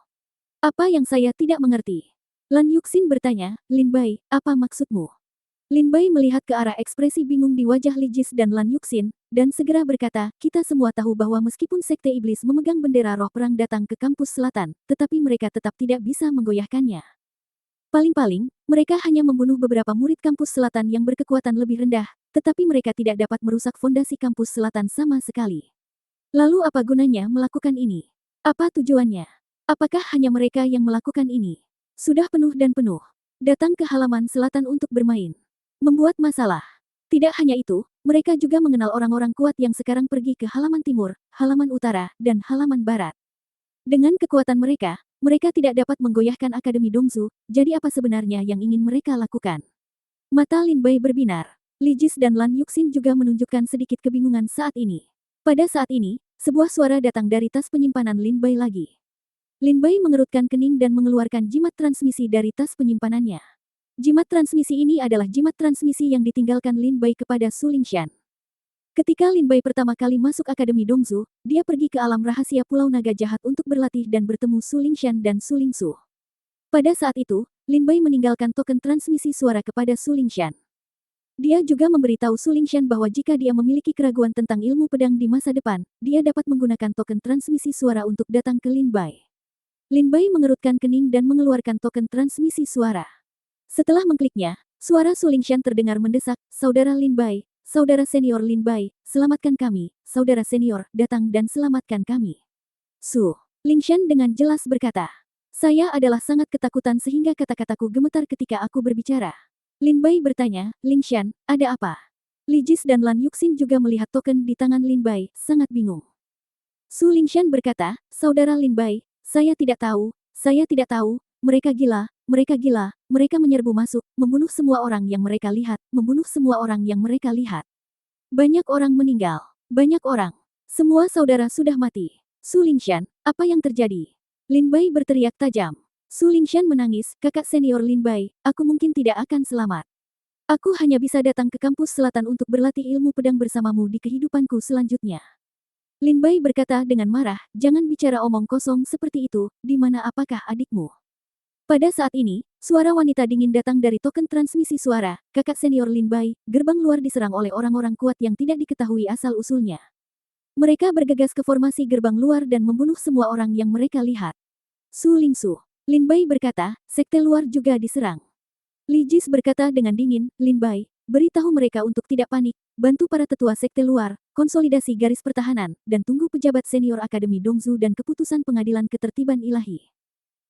Apa yang saya tidak mengerti? Lan Yuxin bertanya, Lin Bai, apa maksudmu? Lin Bai melihat ke arah ekspresi bingung di wajah Li Jis dan Lan Yuxin, dan segera berkata, kita semua tahu bahwa meskipun sekte iblis memegang bendera roh perang datang ke kampus selatan, tetapi mereka tetap tidak bisa menggoyahkannya. Paling-paling, mereka hanya membunuh beberapa murid kampus selatan yang berkekuatan lebih rendah, tetapi mereka tidak dapat merusak fondasi kampus selatan sama sekali. Lalu apa gunanya melakukan ini? Apa tujuannya? Apakah hanya mereka yang melakukan ini? Sudah penuh dan penuh. Datang ke halaman selatan untuk bermain. Membuat masalah. Tidak hanya itu, mereka juga mengenal orang-orang kuat yang sekarang pergi ke halaman timur, halaman utara, dan halaman barat. Dengan kekuatan mereka, mereka tidak dapat menggoyahkan Akademi Dongzu, jadi apa sebenarnya yang ingin mereka lakukan? Mata Lin Bai berbinar. Li Jis dan Lan Yuxin juga menunjukkan sedikit kebingungan saat ini. Pada saat ini, sebuah suara datang dari tas penyimpanan Lin Bai lagi. Lin Bai mengerutkan kening dan mengeluarkan jimat transmisi dari tas penyimpanannya. Jimat transmisi ini adalah jimat transmisi yang ditinggalkan Lin Bai kepada Su Lingshan. Ketika Lin Bai pertama kali masuk Akademi Dongzu, dia pergi ke alam rahasia Pulau Naga Jahat untuk berlatih dan bertemu Su Lingshan dan Su Lingsu. Pada saat itu, Lin Bai meninggalkan token transmisi suara kepada Su Lingshan. Dia juga memberitahu Su Lingshan bahwa jika dia memiliki keraguan tentang ilmu pedang di masa depan, dia dapat menggunakan token transmisi suara untuk datang ke Lin Bai. Lin Bai mengerutkan kening dan mengeluarkan token transmisi suara. Setelah mengkliknya, suara Su Lingshan terdengar mendesak, Saudara Lin Bai, Saudara Senior Lin Bai, selamatkan kami, Saudara Senior, datang dan selamatkan kami. Su Lingshan dengan jelas berkata, saya adalah sangat ketakutan sehingga kata-kataku gemetar ketika aku berbicara. Lin Bai bertanya, Lingshan, ada apa? Li Jis dan Lan Yuxin juga melihat token di tangan Lin Bai, sangat bingung. Su Lingshan berkata, Saudara Lin Bai, saya tidak tahu, mereka gila, mereka menyerbu masuk, membunuh semua orang yang mereka lihat, Banyak orang meninggal. Banyak orang. Semua saudara sudah mati. Su Lingshan, apa yang terjadi? Lin Bai berteriak tajam. Su Lingshan menangis, kakak senior Lin Bai, aku mungkin tidak akan selamat. Aku hanya bisa datang ke kampus selatan untuk berlatih ilmu pedang bersamamu di kehidupanku selanjutnya. Lin Bai berkata dengan marah, jangan bicara omong kosong seperti itu, di mana apakah adikmu? Pada saat ini, suara wanita dingin datang dari token transmisi suara, kakak senior Lin Bai, gerbang luar diserang oleh orang-orang kuat yang tidak diketahui asal-usulnya. Mereka bergegas ke formasi gerbang luar dan membunuh semua orang yang mereka lihat. Su Lingsu. Lin Bai berkata, sekte luar juga diserang. Li Jis berkata dengan dingin, Lin Bai, beritahu mereka untuk tidak panik, bantu para tetua sekte luar, konsolidasi garis pertahanan, dan tunggu pejabat senior Akademi Dongzu dan keputusan pengadilan ketertiban ilahi.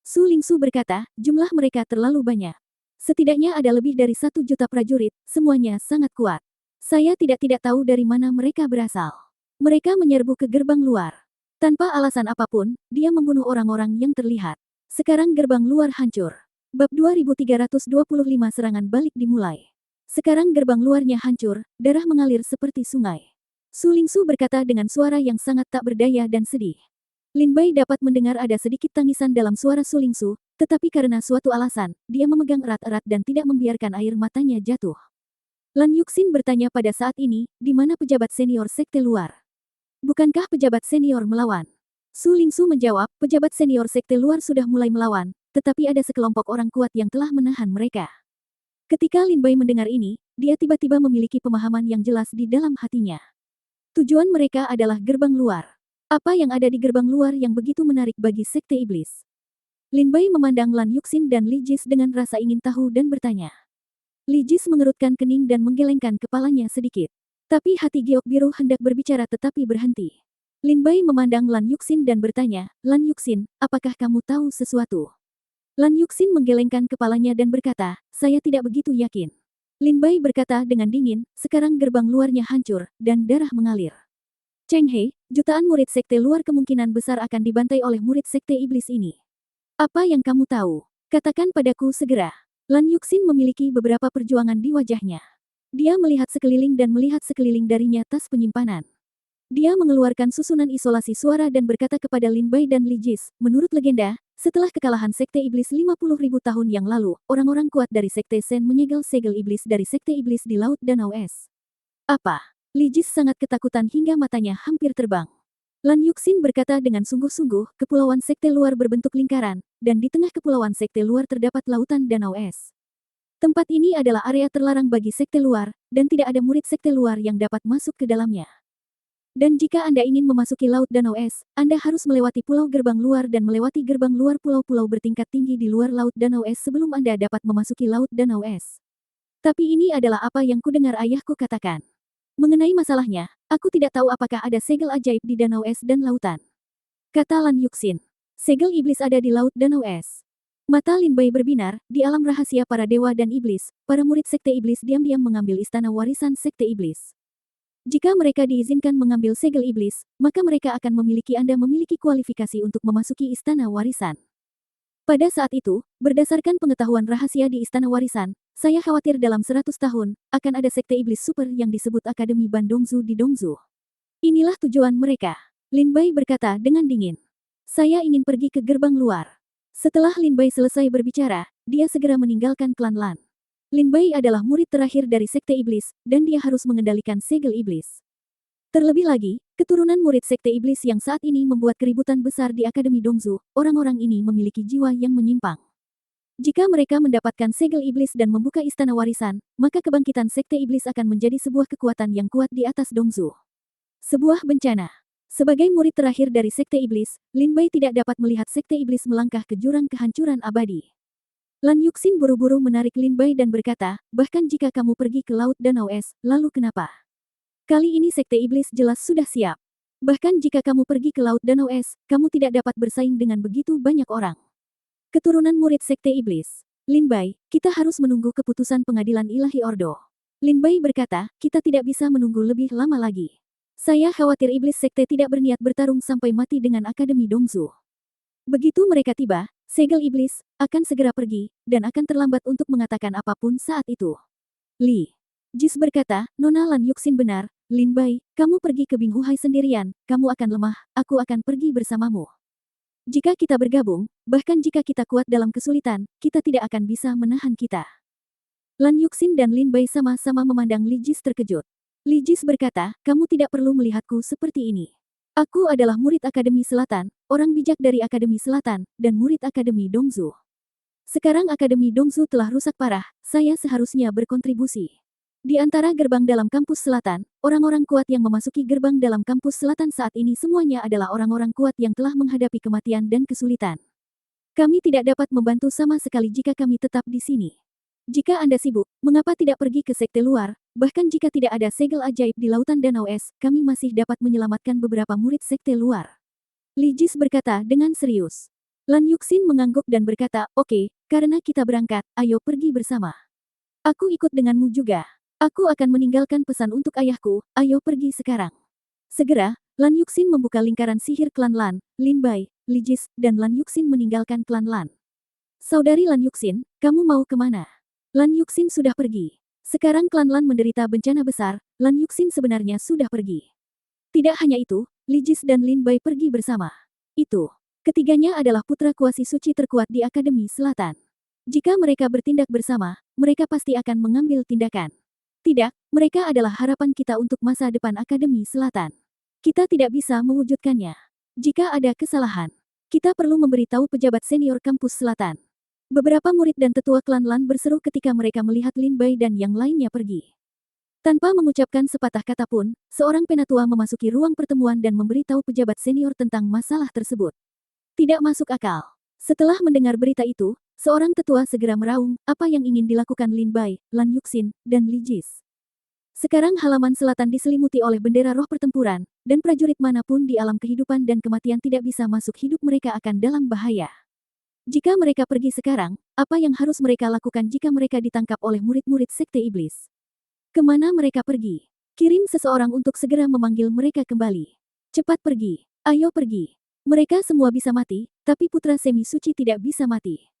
Su Lingsu berkata, jumlah mereka terlalu banyak. Setidaknya ada lebih dari 1 juta prajurit, semuanya sangat kuat. Saya tidak tahu dari mana mereka berasal. Mereka menyerbu ke gerbang luar. Tanpa alasan apapun, dia membunuh orang-orang yang terlihat. Sekarang gerbang luar hancur. Bab 2325 serangan balik dimulai. Sekarang gerbang luarnya hancur, darah mengalir seperti sungai. Su Lingsu berkata dengan suara yang sangat tak berdaya dan sedih. Lin Bai dapat mendengar ada sedikit tangisan dalam suara Su Lingsu, tetapi karena suatu alasan, dia memegang erat-erat dan tidak membiarkan air matanya jatuh. Lan Yuxin bertanya pada saat ini, di mana pejabat senior sekte luar? Bukankah pejabat senior melawan? Su Lingsu menjawab, pejabat senior sekte luar sudah mulai melawan, tetapi ada sekelompok orang kuat yang telah menahan mereka. Ketika Lin Bai mendengar ini, dia tiba-tiba memiliki pemahaman yang jelas di dalam hatinya. Tujuan mereka adalah gerbang luar. Apa yang ada di gerbang luar yang begitu menarik bagi sekte iblis? Lin Bai memandang Lan Yuxin dan Li Jis dengan rasa ingin tahu dan bertanya. Li Jis mengerutkan kening dan menggelengkan kepalanya sedikit. Tapi hati giok biru hendak berbicara tetapi berhenti. Lin Bai memandang Lan Yuxin dan bertanya, Lan Yuxin, apakah kamu tahu sesuatu? Lan Yuxin menggelengkan kepalanya dan berkata, saya tidak begitu yakin. Lin Bai berkata dengan dingin, sekarang gerbang luarnya hancur, dan darah mengalir. Cheng He, jutaan murid sekte luar kemungkinan besar akan dibantai oleh murid sekte iblis ini. Apa yang kamu tahu? Katakan padaku segera. Lan Yuxin memiliki beberapa perjuangan di wajahnya. Dia melihat sekeliling dan melihat sekeliling darinya tas penyimpanan. Dia mengeluarkan susunan isolasi suara dan berkata kepada Lin Bai dan Li Jis, menurut legenda, setelah kekalahan sekte iblis 50.000 tahun yang lalu, orang-orang kuat dari sekte Sen menyegel segel iblis dari sekte iblis di Laut Danau Es. Apa? Li Jis sangat ketakutan hingga matanya hampir terbang. Lan Yuxin berkata dengan sungguh-sungguh, kepulauan sekte luar berbentuk lingkaran, dan di tengah kepulauan sekte luar terdapat lautan Danau Es. Tempat ini adalah area terlarang bagi sekte luar, dan tidak ada murid sekte luar yang dapat masuk ke dalamnya. Dan jika Anda ingin memasuki Laut Danau Es, Anda harus melewati pulau gerbang luar dan melewati gerbang luar pulau-pulau bertingkat tinggi di luar Laut Danau Es sebelum Anda dapat memasuki Laut Danau Es. Tapi ini adalah apa yang kudengar ayahku katakan. Mengenai masalahnya, aku tidak tahu apakah ada segel ajaib di Danau Es dan lautan. Kata Lan Yuxin. Segel iblis ada di Laut Danau Es. Mata Lin Bai berbinar, di alam rahasia para dewa dan iblis, para murid sekte iblis diam-diam mengambil istana warisan sekte iblis. Jika mereka diizinkan mengambil segel iblis, maka mereka akan memiliki Anda memiliki kualifikasi untuk memasuki istana warisan. Pada saat itu, berdasarkan pengetahuan rahasia di istana warisan, saya khawatir dalam 100 tahun, akan ada sekte iblis super yang disebut Akademi Bandongzu di Dongzu. Inilah tujuan mereka. Lin Bai berkata dengan dingin. Saya ingin pergi ke gerbang luar. Setelah Lin Bai selesai berbicara, dia segera meninggalkan klan Lan. Lin Bai adalah murid terakhir dari sekte iblis, dan dia harus mengendalikan segel iblis. Terlebih lagi, keturunan murid sekte iblis yang saat ini membuat keributan besar di Akademi Dongzu, orang-orang ini memiliki jiwa yang menyimpang. Jika mereka mendapatkan segel iblis dan membuka istana warisan, maka kebangkitan sekte iblis akan menjadi sebuah kekuatan yang kuat di atas Dongzu. Sebuah bencana. Sebagai murid terakhir dari sekte iblis, Lin Bai tidak dapat melihat sekte iblis melangkah ke jurang kehancuran abadi. Lan Yuxin buru-buru menarik Lin Bai dan berkata, bahkan jika kamu pergi ke Laut Danau Es, lalu kenapa? Kali ini sekte iblis jelas sudah siap. Bahkan jika kamu pergi ke Laut Danau Es, kamu tidak dapat bersaing dengan begitu banyak orang. Keturunan murid sekte iblis. Lin Bai, kita harus menunggu keputusan pengadilan ilahi Ordo. Lin Bai berkata, kita tidak bisa menunggu lebih lama lagi. Saya khawatir iblis sekte tidak berniat bertarung sampai mati dengan Akademi Dongzu. Begitu mereka tiba, segel iblis akan segera pergi, dan akan terlambat untuk mengatakan apapun saat itu. Li Jis berkata, Nona Lan Yuxin benar, Lin Bai, kamu pergi ke Binghuai sendirian, kamu akan lemah, aku akan pergi bersamamu. Jika kita bergabung, bahkan jika kita kuat dalam kesulitan, kita tidak akan bisa menahan kita. Lan Yuxin dan Lin Bai sama-sama memandang Li Jis terkejut. Li Jis berkata, kamu tidak perlu melihatku seperti ini. Aku adalah murid Akademi Selatan, orang bijak dari Akademi Selatan, dan murid Akademi Dongzu. Sekarang Akademi Dongzu telah rusak parah, saya seharusnya berkontribusi. Di antara gerbang dalam kampus selatan, orang-orang kuat yang memasuki gerbang dalam kampus selatan saat ini semuanya adalah orang-orang kuat yang telah menghadapi kematian dan kesulitan. Kami tidak dapat membantu sama sekali jika kami tetap di sini. Jika Anda sibuk, mengapa tidak pergi ke sekte luar? Bahkan jika tidak ada segel ajaib di lautan Danau Es, kami masih dapat menyelamatkan beberapa murid sekte luar. Li Jis berkata dengan serius. Lan Yuxin mengangguk dan berkata, oke, karena kita berangkat, ayo pergi bersama. Aku ikut denganmu juga. Aku akan meninggalkan pesan untuk ayahku, ayo pergi sekarang. Segera, Lan Yuxin membuka lingkaran sihir klan Lan, Lin Bai, Li Jis, dan Lan Yuxin meninggalkan klan Lan. Saudari Lan Yuxin, kamu mau kemana? Lan Yuxin sudah pergi. Sekarang klan Lan menderita bencana besar, Lan Yuxin sebenarnya sudah pergi. Tidak hanya itu, Li Jis dan Lin Bai pergi bersama. Itu. Ketiganya adalah putra kuasi suci terkuat di Akademi Selatan. Jika mereka bertindak bersama, mereka pasti akan mengambil tindakan. Tidak, mereka adalah harapan kita untuk masa depan Akademi Selatan. Kita tidak bisa mewujudkannya. Jika ada kesalahan, kita perlu memberitahu pejabat senior kampus selatan. Beberapa murid dan tetua klan Lan berseru ketika mereka melihat Lin Bai dan yang lainnya pergi. Tanpa mengucapkan sepatah kata pun, seorang penatua memasuki ruang pertemuan dan memberitahu pejabat senior tentang masalah tersebut. Tidak masuk akal. Setelah mendengar berita itu, seorang tetua segera meraung apa yang ingin dilakukan Lin Bai, Lan Yuxin, dan Li Jis. Sekarang halaman selatan diselimuti oleh bendera roh pertempuran, dan prajurit manapun di alam kehidupan dan kematian tidak bisa masuk hidup mereka akan dalam bahaya. Jika mereka pergi sekarang, apa yang harus mereka lakukan jika mereka ditangkap oleh murid-murid Sekte Iblis? Kemana mereka pergi? Kirim seseorang untuk segera memanggil mereka kembali. Cepat pergi, ayo pergi. Mereka semua bisa mati, tapi putra semi suci tidak bisa mati.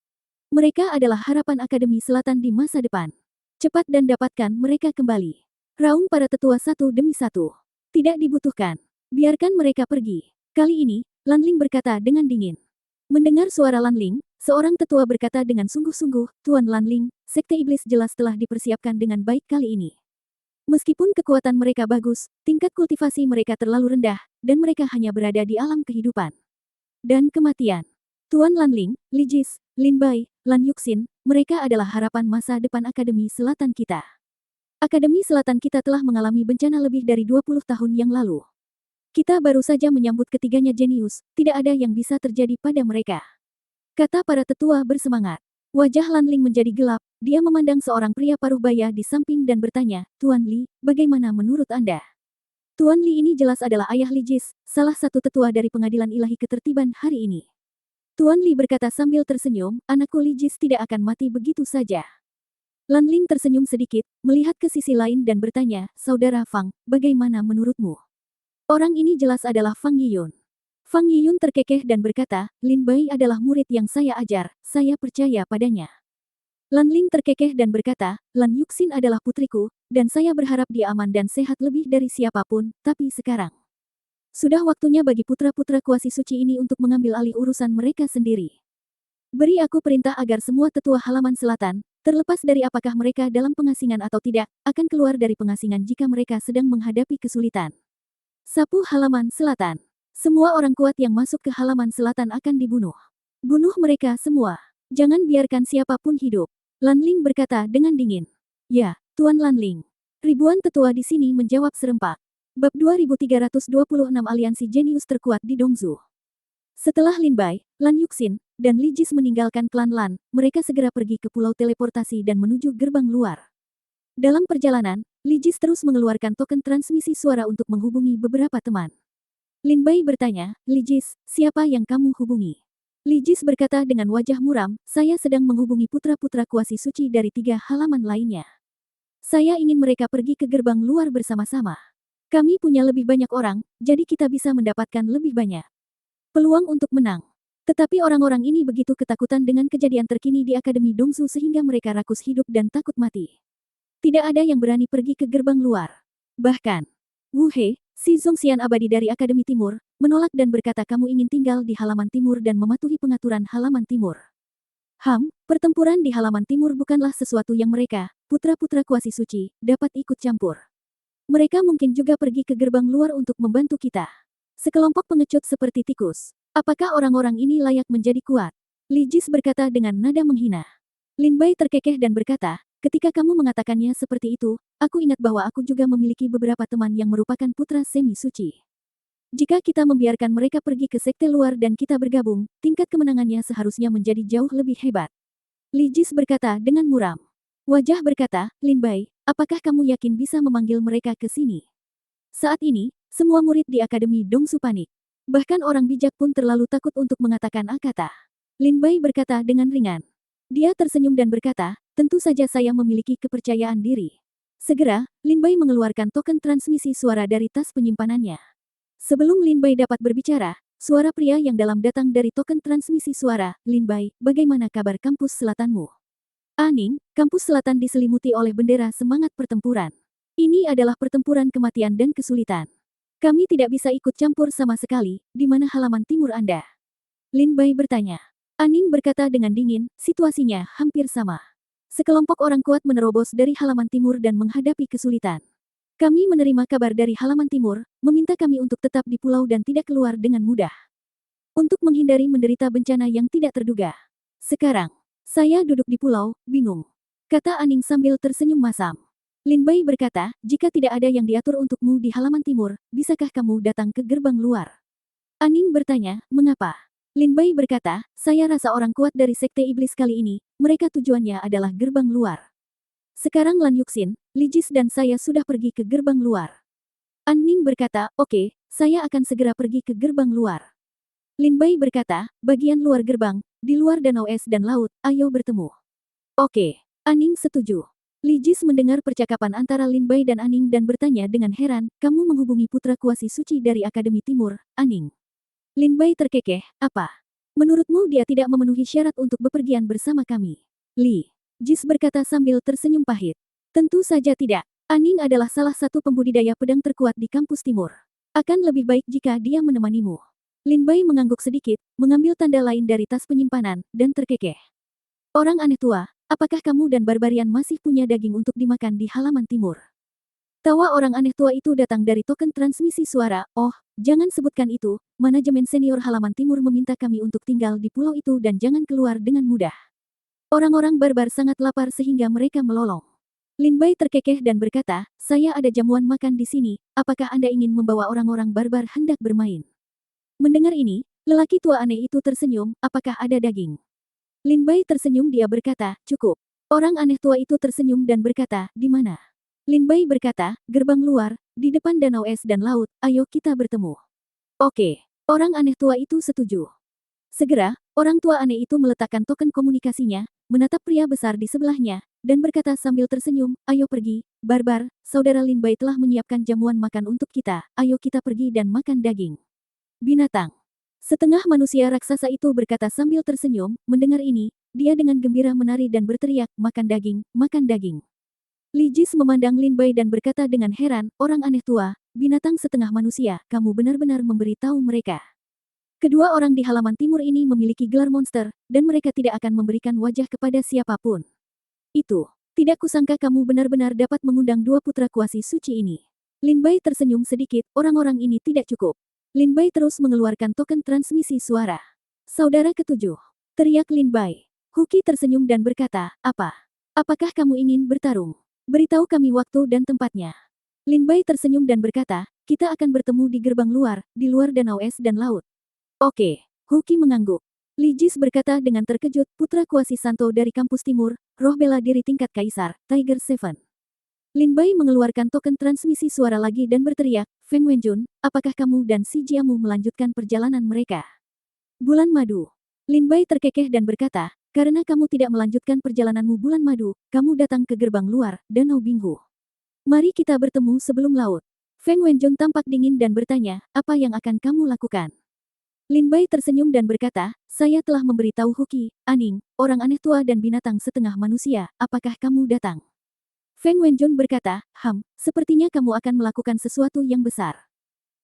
Mereka adalah harapan Akademi Selatan di masa depan. Cepat dan dapatkan mereka kembali. Raung para tetua satu demi satu. Tidak dibutuhkan. Biarkan mereka pergi. Kali ini, Lan Ling berkata dengan dingin. Mendengar suara Lan Ling, seorang tetua berkata dengan sungguh-sungguh, Tuan Lan Ling, Sekte Iblis jelas telah dipersiapkan dengan baik kali ini. Meskipun kekuatan mereka bagus, tingkat kultivasi mereka terlalu rendah, dan mereka hanya berada di alam kehidupan dan kematian. Tuan Lan Ling, Li Jis, Lin Bai, Lan Yuxin, mereka adalah harapan masa depan Akademi Selatan kita. Akademi Selatan kita telah mengalami bencana lebih dari 20 tahun yang lalu. Kita baru saja menyambut ketiganya jenius, tidak ada yang bisa terjadi pada mereka. Kata para tetua bersemangat. Wajah Lan Ling menjadi gelap, dia memandang seorang pria paruh baya di samping dan bertanya, Tuan Li, bagaimana menurut Anda? Tuan Li ini jelas adalah ayah Li Jis, salah satu tetua dari pengadilan ilahi ketertiban hari ini. Tuan Li berkata sambil tersenyum, anakku Li Jis tidak akan mati begitu saja. Lan Ling tersenyum sedikit, melihat ke sisi lain dan bertanya, Saudara Fang, bagaimana menurutmu? Orang ini jelas adalah Fang Yiyun. Fang Yiyun terkekeh dan berkata, Lin Bai adalah murid yang saya ajar, saya percaya padanya. Lan Ling terkekeh dan berkata, Lan Yuxin adalah putriku, dan saya berharap dia aman dan sehat lebih dari siapapun, tapi sekarang. Sudah waktunya bagi putra-putra kuasi suci ini untuk mengambil alih urusan mereka sendiri. Beri aku perintah agar semua tetua halaman selatan, terlepas dari apakah mereka dalam pengasingan atau tidak, akan keluar dari pengasingan jika mereka sedang menghadapi kesulitan. Sapu halaman selatan. Semua orang kuat yang masuk ke halaman selatan akan dibunuh. Bunuh mereka semua. Jangan biarkan siapapun hidup. Lan Ling berkata dengan dingin. Ya, Tuan Lan Ling. Ribuan tetua di sini menjawab serempak. Bab 2326 Aliansi Jenius Terkuat di Dongzu. Setelah Lin Bai, Lan Yuxin, dan Li Jis meninggalkan klan Lan, mereka segera pergi ke pulau teleportasi dan menuju gerbang luar. Dalam perjalanan, Li Jis terus mengeluarkan token transmisi suara untuk menghubungi beberapa teman. Lin Bai bertanya, Li Jis, siapa yang kamu hubungi? Li Jis berkata dengan wajah muram, saya sedang menghubungi putra-putra kuasi suci dari 3 halaman lainnya. Saya ingin mereka pergi ke gerbang luar bersama-sama. Kami punya lebih banyak orang, jadi kita bisa mendapatkan lebih banyak peluang untuk menang. Tetapi orang-orang ini begitu ketakutan dengan kejadian terkini di Akademi Dongzu sehingga mereka rakus hidup dan takut mati. Tidak ada yang berani pergi ke gerbang luar. Bahkan, Wu He, si Zongxian abadi dari Akademi Timur, menolak dan berkata kamu ingin tinggal di halaman timur dan mematuhi pengaturan halaman timur. Pertempuran di halaman timur bukanlah sesuatu yang mereka, putra-putra kuasi suci, dapat ikut campur. Mereka mungkin juga pergi ke gerbang luar untuk membantu kita. Sekelompok pengecut seperti tikus. Apakah orang-orang ini layak menjadi kuat? Li Jis berkata dengan nada menghina. Lin Bai terkekeh dan berkata, ketika kamu mengatakannya seperti itu, aku ingat bahwa aku juga memiliki beberapa teman yang merupakan putra semi suci. Jika kita membiarkan mereka pergi ke sekte luar dan kita bergabung, tingkat kemenangannya seharusnya menjadi jauh lebih hebat. Li Jis berkata dengan muram. Wajah berkata, Lin Bai, apakah kamu yakin bisa memanggil mereka ke sini? Saat ini, semua murid di Akademi Dongsu panik. Bahkan orang bijak pun terlalu takut untuk mengatakan kata. Lin Bai berkata dengan ringan. Dia tersenyum dan berkata, tentu saja saya memiliki kepercayaan diri. Segera, Lin Bai mengeluarkan token transmisi suara dari tas penyimpanannya. Sebelum Lin Bai dapat berbicara, suara pria yang dalam datang dari token transmisi suara, Lin Bai, bagaimana kabar kampus selatanmu? Aning, kampus selatan diselimuti oleh bendera semangat pertempuran. Ini adalah pertempuran kematian dan kesulitan. Kami tidak bisa ikut campur sama sekali, di mana halaman timur Anda? Lin Bai bertanya. Aning berkata dengan dingin, situasinya hampir sama. Sekelompok orang kuat menerobos dari halaman timur dan menghadapi kesulitan. Kami menerima kabar dari halaman timur, meminta kami untuk tetap di pulau dan tidak keluar dengan mudah. Untuk menghindari menderita bencana yang tidak terduga. Sekarang, saya duduk di pulau, bingung. Kata Aning sambil tersenyum masam. Lin Bai berkata, jika tidak ada yang diatur untukmu di halaman timur, bisakah kamu datang ke gerbang luar? Aning bertanya, mengapa? Lin Bai berkata, saya rasa orang kuat dari Sekte Iblis kali ini, mereka tujuannya adalah gerbang luar. Sekarang Lan Yuxin, Li Jis dan saya sudah pergi ke gerbang luar. Aning berkata, oke, saya akan segera pergi ke gerbang luar. Lin Bai berkata, bagian luar gerbang, di luar danau es dan laut, ayo bertemu. Oke, Aning setuju. Li Jis mendengar percakapan antara Lin Bai dan Aning dan bertanya dengan heran, kamu menghubungi putra kuasi suci dari Akademi Timur, Aning. Lin Bai terkekeh, apa? Menurutmu dia tidak memenuhi syarat untuk bepergian bersama kami? Li Jis berkata sambil tersenyum pahit. Tentu saja tidak. Aning adalah salah satu pembudidaya pedang terkuat di kampus timur. Akan lebih baik jika dia menemanimu. Lin Bai mengangguk sedikit, mengambil tanda lain dari tas penyimpanan, dan terkekeh. Orang aneh tua, apakah kamu dan Barbarian masih punya daging untuk dimakan di halaman timur? Tawa orang aneh tua itu datang dari token transmisi suara, oh, jangan sebutkan itu, manajemen senior halaman timur meminta kami untuk tinggal di pulau itu dan jangan keluar dengan mudah. Orang-orang barbar sangat lapar sehingga mereka melolong. Lin Bai terkekeh dan berkata, saya ada jamuan makan di sini, apakah Anda ingin membawa orang-orang barbar hendak bermain? Mendengar ini, lelaki tua aneh itu tersenyum, apakah ada daging? Lin Bai tersenyum dia berkata, cukup. Orang aneh tua itu tersenyum dan berkata, di mana? Lin Bai berkata, gerbang luar, di depan danau es dan laut, ayo kita bertemu. Oke, orang aneh tua itu setuju. Segera, orang tua aneh itu meletakkan token komunikasinya, menatap pria besar di sebelahnya, dan berkata sambil tersenyum, ayo pergi, barbar, saudara Lin Bai telah menyiapkan jamuan makan untuk kita, ayo kita pergi dan makan daging. Binatang. Setengah manusia raksasa itu berkata sambil tersenyum, mendengar ini, dia dengan gembira menari dan berteriak, makan daging, makan daging. Li Jis memandang Lin Bai dan berkata dengan heran, orang aneh tua, binatang setengah manusia, kamu benar-benar memberi tahu mereka. Kedua orang di halaman timur ini memiliki gelar monster, dan mereka tidak akan memberikan wajah kepada siapapun. Itu, tidak kusangka kamu benar-benar dapat mengundang dua putra kuasi suci ini. Lin Bai tersenyum sedikit, orang-orang ini tidak cukup. Lin Bai terus mengeluarkan token transmisi suara. Saudara ketujuh, teriak Lin Bai. Huki tersenyum dan berkata, apa? Apakah kamu ingin bertarung? Beritahu kami waktu dan tempatnya. Lin Bai tersenyum dan berkata, kita akan bertemu di gerbang luar, di luar danau es dan laut. Oke, Huki mengangguk. Li Jis berkata dengan terkejut, putra kuasi Santo dari kampus timur, roh bela diri tingkat kaisar, Tiger Seven. Lin Bai mengeluarkan token transmisi suara lagi dan berteriak, Feng Wenjun, apakah kamu dan si Jiamu melanjutkan perjalanan mereka? Bulan Madu. Lin Bai terkekeh dan berkata, karena kamu tidak melanjutkan perjalananmu Bulan Madu, kamu datang ke gerbang luar, Danau Binghu. Mari kita bertemu sebelum laut. Feng Wenjun tampak dingin dan bertanya, apa yang akan kamu lakukan? Lin Bai tersenyum dan berkata, saya telah memberitahu Huki, Aning, orang aneh tua dan binatang setengah manusia, apakah kamu datang? Feng Wenjun berkata, sepertinya kamu akan melakukan sesuatu yang besar.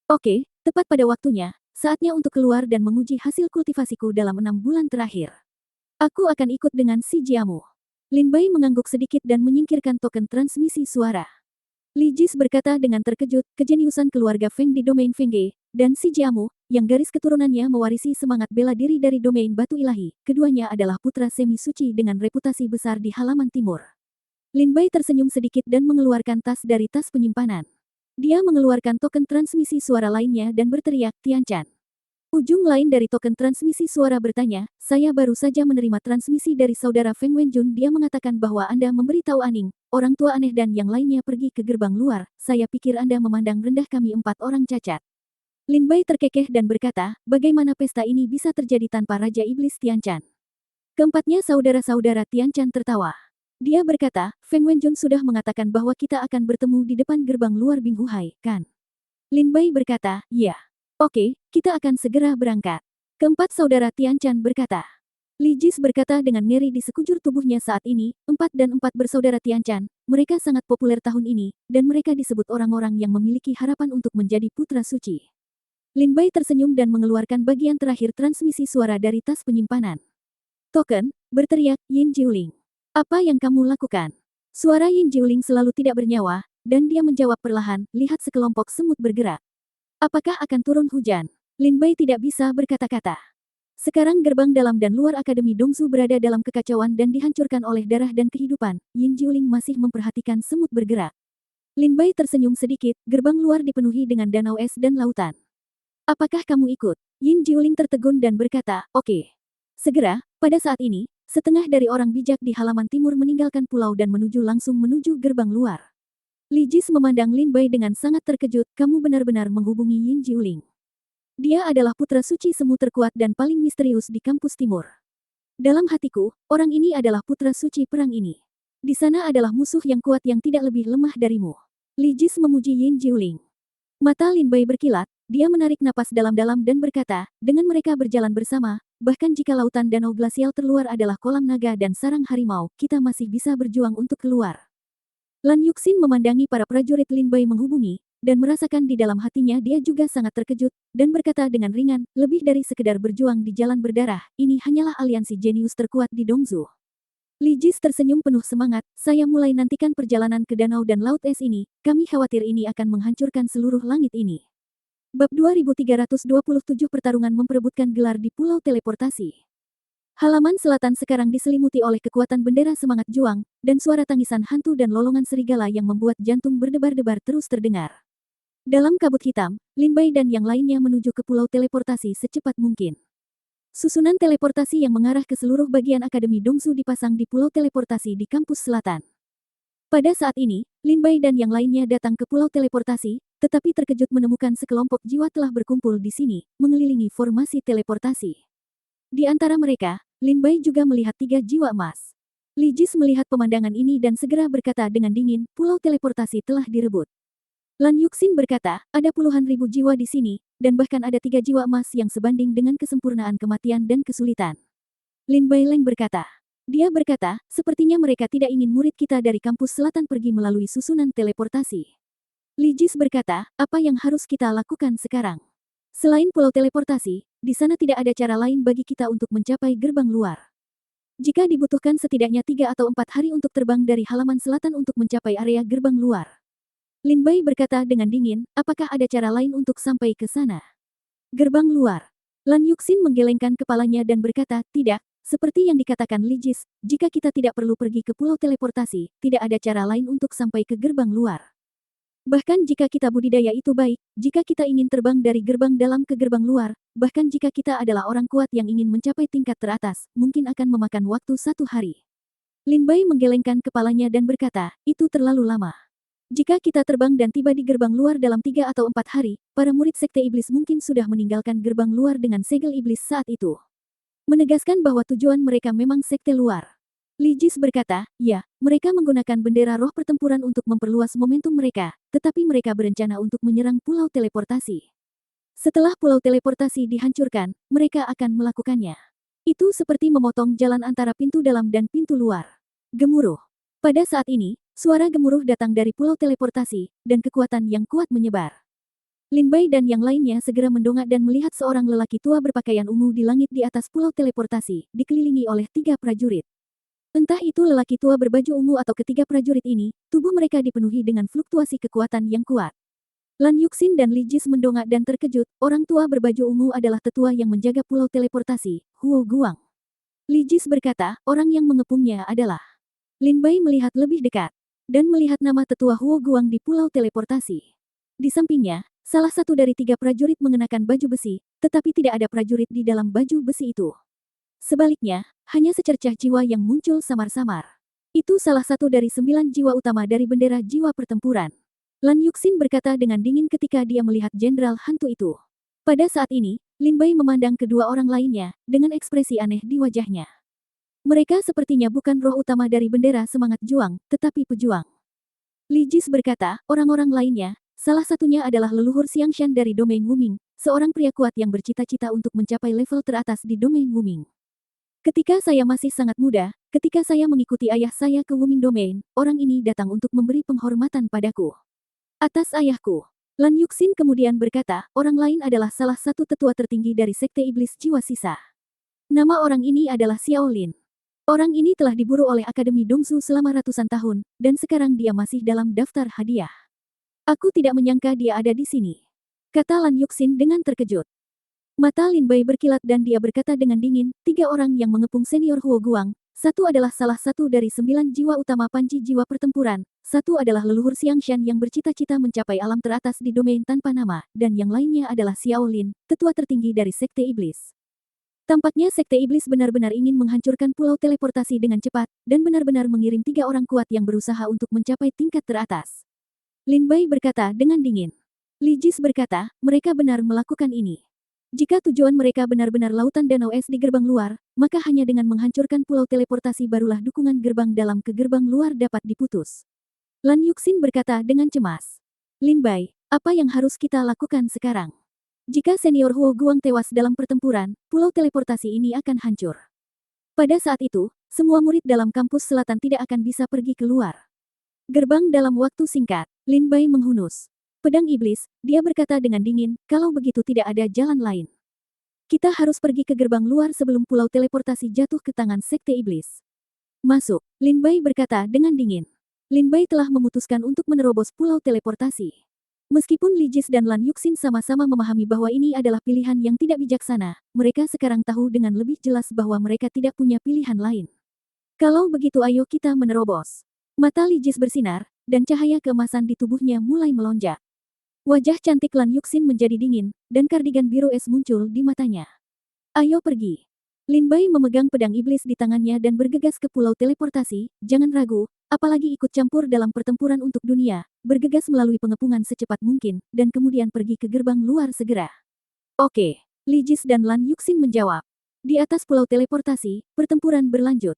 Oke, tepat pada waktunya, saatnya untuk keluar dan menguji hasil kultivasiku dalam 6 bulan terakhir. Aku akan ikut dengan si Jiamu. Lin Bai mengangguk sedikit dan menyingkirkan token transmisi suara. Li Jis berkata dengan terkejut, kejeniusan keluarga Feng di domain Fengge, dan si Jiamu, yang garis keturunannya mewarisi semangat bela diri dari domain batu ilahi, keduanya adalah putra semi suci dengan reputasi besar di halaman timur. Lin Bai tersenyum sedikit dan mengeluarkan tas dari tas penyimpanan. Dia mengeluarkan token transmisi suara lainnya dan berteriak, Tianchan. Ujung lain dari token transmisi suara bertanya, saya baru saja menerima transmisi dari saudara Feng Wenjun. Dia mengatakan bahwa Anda memberitahu Aning, orang tua aneh dan yang lainnya pergi ke gerbang luar. Saya pikir Anda memandang rendah kami 4 orang cacat. Lin Bai terkekeh dan berkata, bagaimana pesta ini bisa terjadi tanpa Raja Iblis Tianchan? Keempatnya saudara-saudara Tianchan tertawa. Dia berkata, Feng Wenjun sudah mengatakan bahwa kita akan bertemu di depan gerbang luar Binghuhai, kan? Lin Bai berkata, ya. Oke, kita akan segera berangkat. Keempat saudara Tianchan berkata. Li Jis berkata dengan ngeri di sekujur tubuhnya saat ini, empat bersaudara Tianchan, mereka sangat populer tahun ini, dan mereka disebut orang-orang yang memiliki harapan untuk menjadi putra suci. Lin Bai tersenyum dan mengeluarkan bagian terakhir transmisi suara dari tas penyimpanan. Token, berteriak, Yin Jiuling. Apa yang kamu lakukan? Suara Yin Jiuling selalu tidak bernyawa, dan dia menjawab perlahan, lihat sekelompok semut bergerak. Apakah akan turun hujan? Lin Bai tidak bisa berkata-kata. Sekarang gerbang dalam dan luar Akademi Dongzu berada dalam kekacauan dan dihancurkan oleh darah dan kehidupan. Yin Jiuling masih memperhatikan semut bergerak. Lin Bai tersenyum sedikit, gerbang luar dipenuhi dengan danau es dan lautan. Apakah kamu ikut? Yin Jiuling tertegun dan berkata, oke. Segera, pada saat ini, setengah dari orang bijak di halaman timur meninggalkan pulau dan langsung menuju gerbang luar. Li Jis memandang Lin Bai dengan sangat terkejut, kamu benar-benar menghubungi Yin Jiuling. Dia adalah putra suci semu terkuat dan paling misterius di kampus timur. Dalam hatiku, orang ini adalah putra suci perang ini. Di sana adalah musuh yang kuat yang tidak lebih lemah darimu. Li Jis memuji Yin Jiuling. Mata Lin Bai berkilat, dia menarik napas dalam-dalam dan berkata, dengan mereka berjalan bersama, bahkan jika lautan danau glasial terluar adalah kolam naga dan sarang harimau, kita masih bisa berjuang untuk keluar. Lan Yuxin memandangi para prajurit Lin Bai menghubungi, dan merasakan di dalam hatinya dia juga sangat terkejut, dan berkata dengan ringan, lebih dari sekedar berjuang di jalan berdarah, ini hanyalah aliansi jenius terkuat di Dongzu. Li Jis tersenyum penuh semangat, saya mulai nantikan perjalanan ke danau dan laut es ini, kami khawatir ini akan menghancurkan seluruh langit ini. Bab 2327 pertarungan memperebutkan gelar di Pulau Teleportasi. Halaman selatan sekarang diselimuti oleh kekuatan bendera semangat juang, dan suara tangisan hantu dan lolongan serigala yang membuat jantung berdebar-debar terus terdengar. Dalam kabut hitam, Lin Bai dan yang lainnya menuju ke Pulau Teleportasi secepat mungkin. Susunan teleportasi yang mengarah ke seluruh bagian Akademi Dongzu dipasang di Pulau Teleportasi di kampus selatan. Pada saat ini, Lin Bai dan yang lainnya datang ke Pulau Teleportasi, tetapi terkejut menemukan sekelompok jiwa telah berkumpul di sini, mengelilingi formasi teleportasi. Di antara mereka, Lin Bai juga melihat 3 jiwa emas. Li Jis melihat pemandangan ini dan segera berkata dengan dingin, Pulau Teleportasi telah direbut. Lan Yuxin berkata, ada puluhan ribu jiwa di sini, dan bahkan ada 3 jiwa emas yang sebanding dengan kesempurnaan kematian dan kesulitan. Lin Baileng berkata. Dia berkata, sepertinya mereka tidak ingin murid kita dari kampus selatan pergi melalui susunan teleportasi. Li Jis berkata, apa yang harus kita lakukan sekarang? Selain pulau teleportasi, di sana tidak ada cara lain bagi kita untuk mencapai gerbang luar. Jika dibutuhkan setidaknya 3 atau 4 hari untuk terbang dari halaman selatan untuk mencapai area gerbang luar. Lin Bai berkata dengan dingin, apakah ada cara lain untuk sampai ke sana? Gerbang luar. Lan Yuxin menggelengkan kepalanya dan berkata, tidak, seperti yang dikatakan Li Jis, jika kita tidak perlu pergi ke pulau teleportasi, tidak ada cara lain untuk sampai ke gerbang luar. Bahkan jika kita budidaya itu baik, jika kita ingin terbang dari gerbang dalam ke gerbang luar, bahkan jika kita adalah orang kuat yang ingin mencapai tingkat teratas, mungkin akan memakan waktu 1 hari. Lin Bai menggelengkan kepalanya dan berkata, itu terlalu lama. Jika kita terbang dan tiba di gerbang luar dalam 3 atau 4 hari, para murid Sekte Iblis mungkin sudah meninggalkan gerbang luar dengan segel iblis saat itu. Menegaskan bahwa tujuan mereka memang Sekte luar. Li Jis berkata, ya, mereka menggunakan bendera roh pertempuran untuk memperluas momentum mereka, tetapi mereka berencana untuk menyerang pulau teleportasi. Setelah pulau teleportasi dihancurkan, mereka akan melakukannya. Itu seperti memotong jalan antara pintu dalam dan pintu luar. Gemuruh. Pada saat ini, suara gemuruh datang dari pulau teleportasi, dan kekuatan yang kuat menyebar. Lin Bai dan yang lainnya segera mendongak dan melihat seorang lelaki tua berpakaian ungu di langit di atas pulau teleportasi, dikelilingi oleh 3 prajurit. Entah itu lelaki tua berbaju ungu atau ketiga prajurit ini, tubuh mereka dipenuhi dengan fluktuasi kekuatan yang kuat. Lan Yuxin dan Li Jis mendongak dan terkejut, orang tua berbaju ungu adalah tetua yang menjaga pulau teleportasi, Huo Guang. Li Jis berkata, orang yang mengepungnya adalah. Lin Bai melihat lebih dekat, dan melihat nama tetua Huo Guang di pulau teleportasi. Di sampingnya, salah satu dari 3 prajurit mengenakan baju besi, tetapi tidak ada prajurit di dalam baju besi itu. Sebaliknya, hanya secercah jiwa yang muncul samar-samar. Itu salah satu dari 9 jiwa utama dari bendera jiwa pertempuran. Lan Yuxin berkata dengan dingin ketika dia melihat jenderal hantu itu. Pada saat ini, Lin Bai memandang kedua orang lainnya, dengan ekspresi aneh di wajahnya. Mereka sepertinya bukan roh utama dari bendera semangat juang, tetapi pejuang. Li Jis berkata, orang-orang lainnya, salah satunya adalah leluhur Xiangshan dari domain Wuming, seorang pria kuat yang bercita-cita untuk mencapai level teratas di domain Wuming. Ketika saya masih sangat muda, ketika saya mengikuti ayah saya ke Wuming Domain, orang ini datang untuk memberi penghormatan padaku. Atas ayahku. Lan Yuxin kemudian berkata, orang lain adalah salah satu tetua tertinggi dari Sekte Iblis Jiwa Sisa. Nama orang ini adalah Xiao Lin. Orang ini telah diburu oleh Akademi Dongsu selama ratusan tahun, dan sekarang dia masih dalam daftar hadiah. Aku tidak menyangka dia ada di sini. Kata Lan Yuxin dengan terkejut. Mata Lin Bai berkilat dan dia berkata dengan dingin, 3 orang yang mengepung senior Huo Guang, satu adalah salah satu dari 9 jiwa utama panci jiwa pertempuran, satu adalah leluhur Xiangshan yang bercita-cita mencapai alam teratas di domain tanpa nama, dan yang lainnya adalah Xiao Lin, tetua tertinggi dari Sekte Iblis. Tampaknya Sekte Iblis benar-benar ingin menghancurkan pulau teleportasi dengan cepat, dan benar-benar mengirim 3 orang kuat yang berusaha untuk mencapai tingkat teratas. Lin Bai berkata dengan dingin. Li Jis berkata, mereka benar melakukan ini. Jika tujuan mereka benar-benar lautan danau es di gerbang luar, maka hanya dengan menghancurkan pulau teleportasi barulah dukungan gerbang dalam ke gerbang luar dapat diputus. Lan Yuxin berkata dengan cemas. Lin Bai, apa yang harus kita lakukan sekarang? Jika senior Huo Guang tewas dalam pertempuran, pulau teleportasi ini akan hancur. Pada saat itu, semua murid dalam kampus selatan tidak akan bisa pergi keluar. Gerbang dalam waktu singkat, Lin Bai menghunus. Pedang iblis, dia berkata dengan dingin, kalau begitu tidak ada jalan lain. Kita harus pergi ke gerbang luar sebelum pulau teleportasi jatuh ke tangan Sekte Iblis. Masuk, Lin Bai berkata dengan dingin. Lin Bai telah memutuskan untuk menerobos pulau teleportasi. Meskipun Li Jis dan Lan Yuxin sama-sama memahami bahwa ini adalah pilihan yang tidak bijaksana, mereka sekarang tahu dengan lebih jelas bahwa mereka tidak punya pilihan lain. Kalau begitu ayo kita menerobos. Mata Li Jis bersinar, dan cahaya keemasan di tubuhnya mulai melonjak. Wajah cantik Lan Yuxin menjadi dingin, dan kardigan biru es muncul di matanya. Ayo pergi. Lin Bai memegang pedang iblis di tangannya dan bergegas ke pulau teleportasi, jangan ragu, apalagi ikut campur dalam pertempuran untuk dunia, bergegas melalui pengepungan secepat mungkin, dan kemudian pergi ke gerbang luar segera. Oke, Li Jis dan Lan Yuxin menjawab. Di atas pulau teleportasi, pertempuran berlanjut.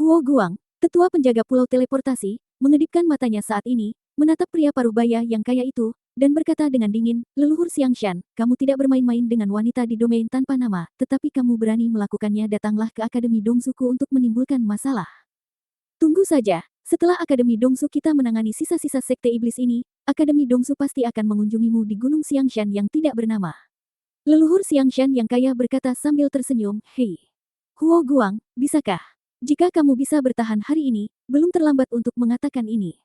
Huo Guang, tetua penjaga pulau teleportasi, mengedipkan matanya saat ini, menatap pria parubaya yang kaya itu, dan berkata dengan dingin, leluhur Xiangshan, kamu tidak bermain-main dengan wanita di domain tanpa nama, tetapi kamu berani melakukannya, datanglah ke Akademi Dongsuku untuk menimbulkan masalah. Tunggu saja, setelah Akademi Dongsu kita menangani sisa-sisa Sekte Iblis ini, Akademi Dongsu pasti akan mengunjungimu di Gunung Xiangshan yang tidak bernama. Leluhur Xiangshan yang kaya berkata sambil tersenyum, hei. Huo Guang, bisakah? Jika kamu bisa bertahan hari ini, belum terlambat untuk mengatakan ini.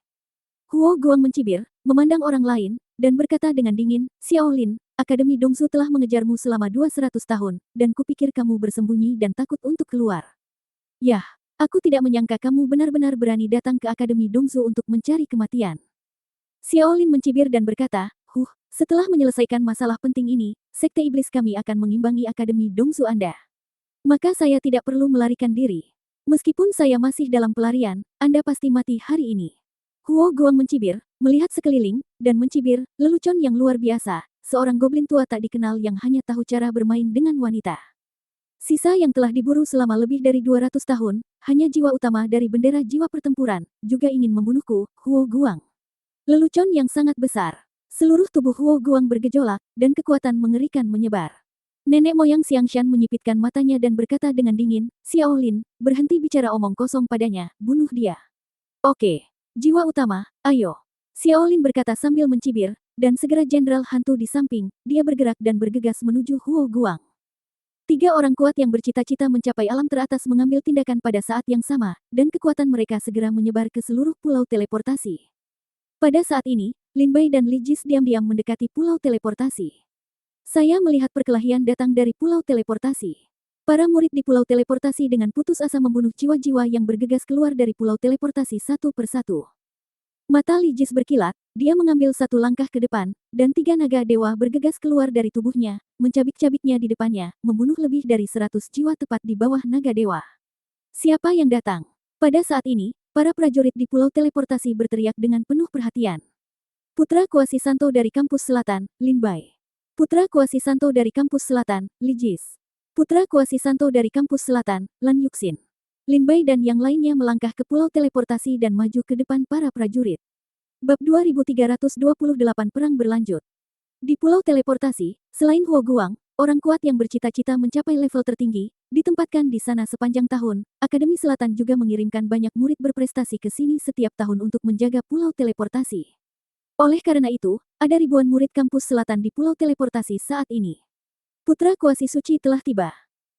Huo Guang mencibir, memandang orang lain, dan berkata dengan dingin, Xiao Lin, Akademi Dongsu telah mengejarmu selama 200 tahun, dan kupikir kamu bersembunyi dan takut untuk keluar. Yah, aku tidak menyangka kamu benar-benar berani datang ke Akademi Dongsu untuk mencari kematian. Xiao Lin mencibir dan berkata, setelah menyelesaikan masalah penting ini, Sekte Iblis kami akan mengimbangi Akademi Dongsu Anda. Maka saya tidak perlu melarikan diri. Meskipun saya masih dalam pelarian, Anda pasti mati hari ini. Huo Guang mencibir, melihat sekeliling, dan mencibir, lelucon yang luar biasa, seorang goblin tua tak dikenal yang hanya tahu cara bermain dengan wanita. Sisa yang telah diburu selama lebih dari 200 tahun, hanya jiwa utama dari bendera jiwa pertempuran, juga ingin membunuhku, Huo Guang. Lelucon yang sangat besar. Seluruh tubuh Huo Guang bergejolak, dan kekuatan mengerikan menyebar. Nenek moyang Xiangshan menyipitkan matanya dan berkata dengan dingin, Xiao Lin, berhenti bicara omong kosong padanya, bunuh dia. Oke. Jiwa utama, ayo. Xiao Lin berkata sambil mencibir, dan segera jenderal hantu di samping, dia bergerak dan bergegas menuju Huo Guang. 3 orang kuat yang bercita-cita mencapai alam teratas mengambil tindakan pada saat yang sama, dan kekuatan mereka segera menyebar ke seluruh pulau teleportasi. Pada saat ini, Lin Bai dan Li Jis diam-diam mendekati pulau teleportasi. Saya melihat perkelahian datang dari pulau teleportasi. Para murid di pulau teleportasi dengan putus asa membunuh jiwa-jiwa yang bergegas keluar dari pulau teleportasi satu persatu. Mata Li Jis berkilat, dia mengambil satu langkah ke depan, dan 3 naga dewa bergegas keluar dari tubuhnya, mencabik-cabiknya di depannya, membunuh lebih dari 100 jiwa tepat di bawah naga dewa. Siapa yang datang? Pada saat ini, para prajurit di pulau teleportasi berteriak dengan penuh perhatian. Putra Kuasi Santo dari kampus selatan, Lin Bai. Putra Kuasi Santo dari kampus selatan, Li Jis. Putra Kuasi Santo dari kampus selatan, Lan Yuxin. Lin Bai dan yang lainnya melangkah ke pulau teleportasi dan maju ke depan para prajurit. Bab 2328 Perang berlanjut. Di pulau teleportasi, selain Huo Guang, orang kuat yang bercita-cita mencapai level tertinggi, ditempatkan di sana sepanjang tahun. Akademi Selatan juga mengirimkan banyak murid berprestasi ke sini setiap tahun untuk menjaga pulau teleportasi. Oleh karena itu, ada ribuan murid kampus selatan di pulau teleportasi saat ini. Putra Kuasi Suci telah tiba.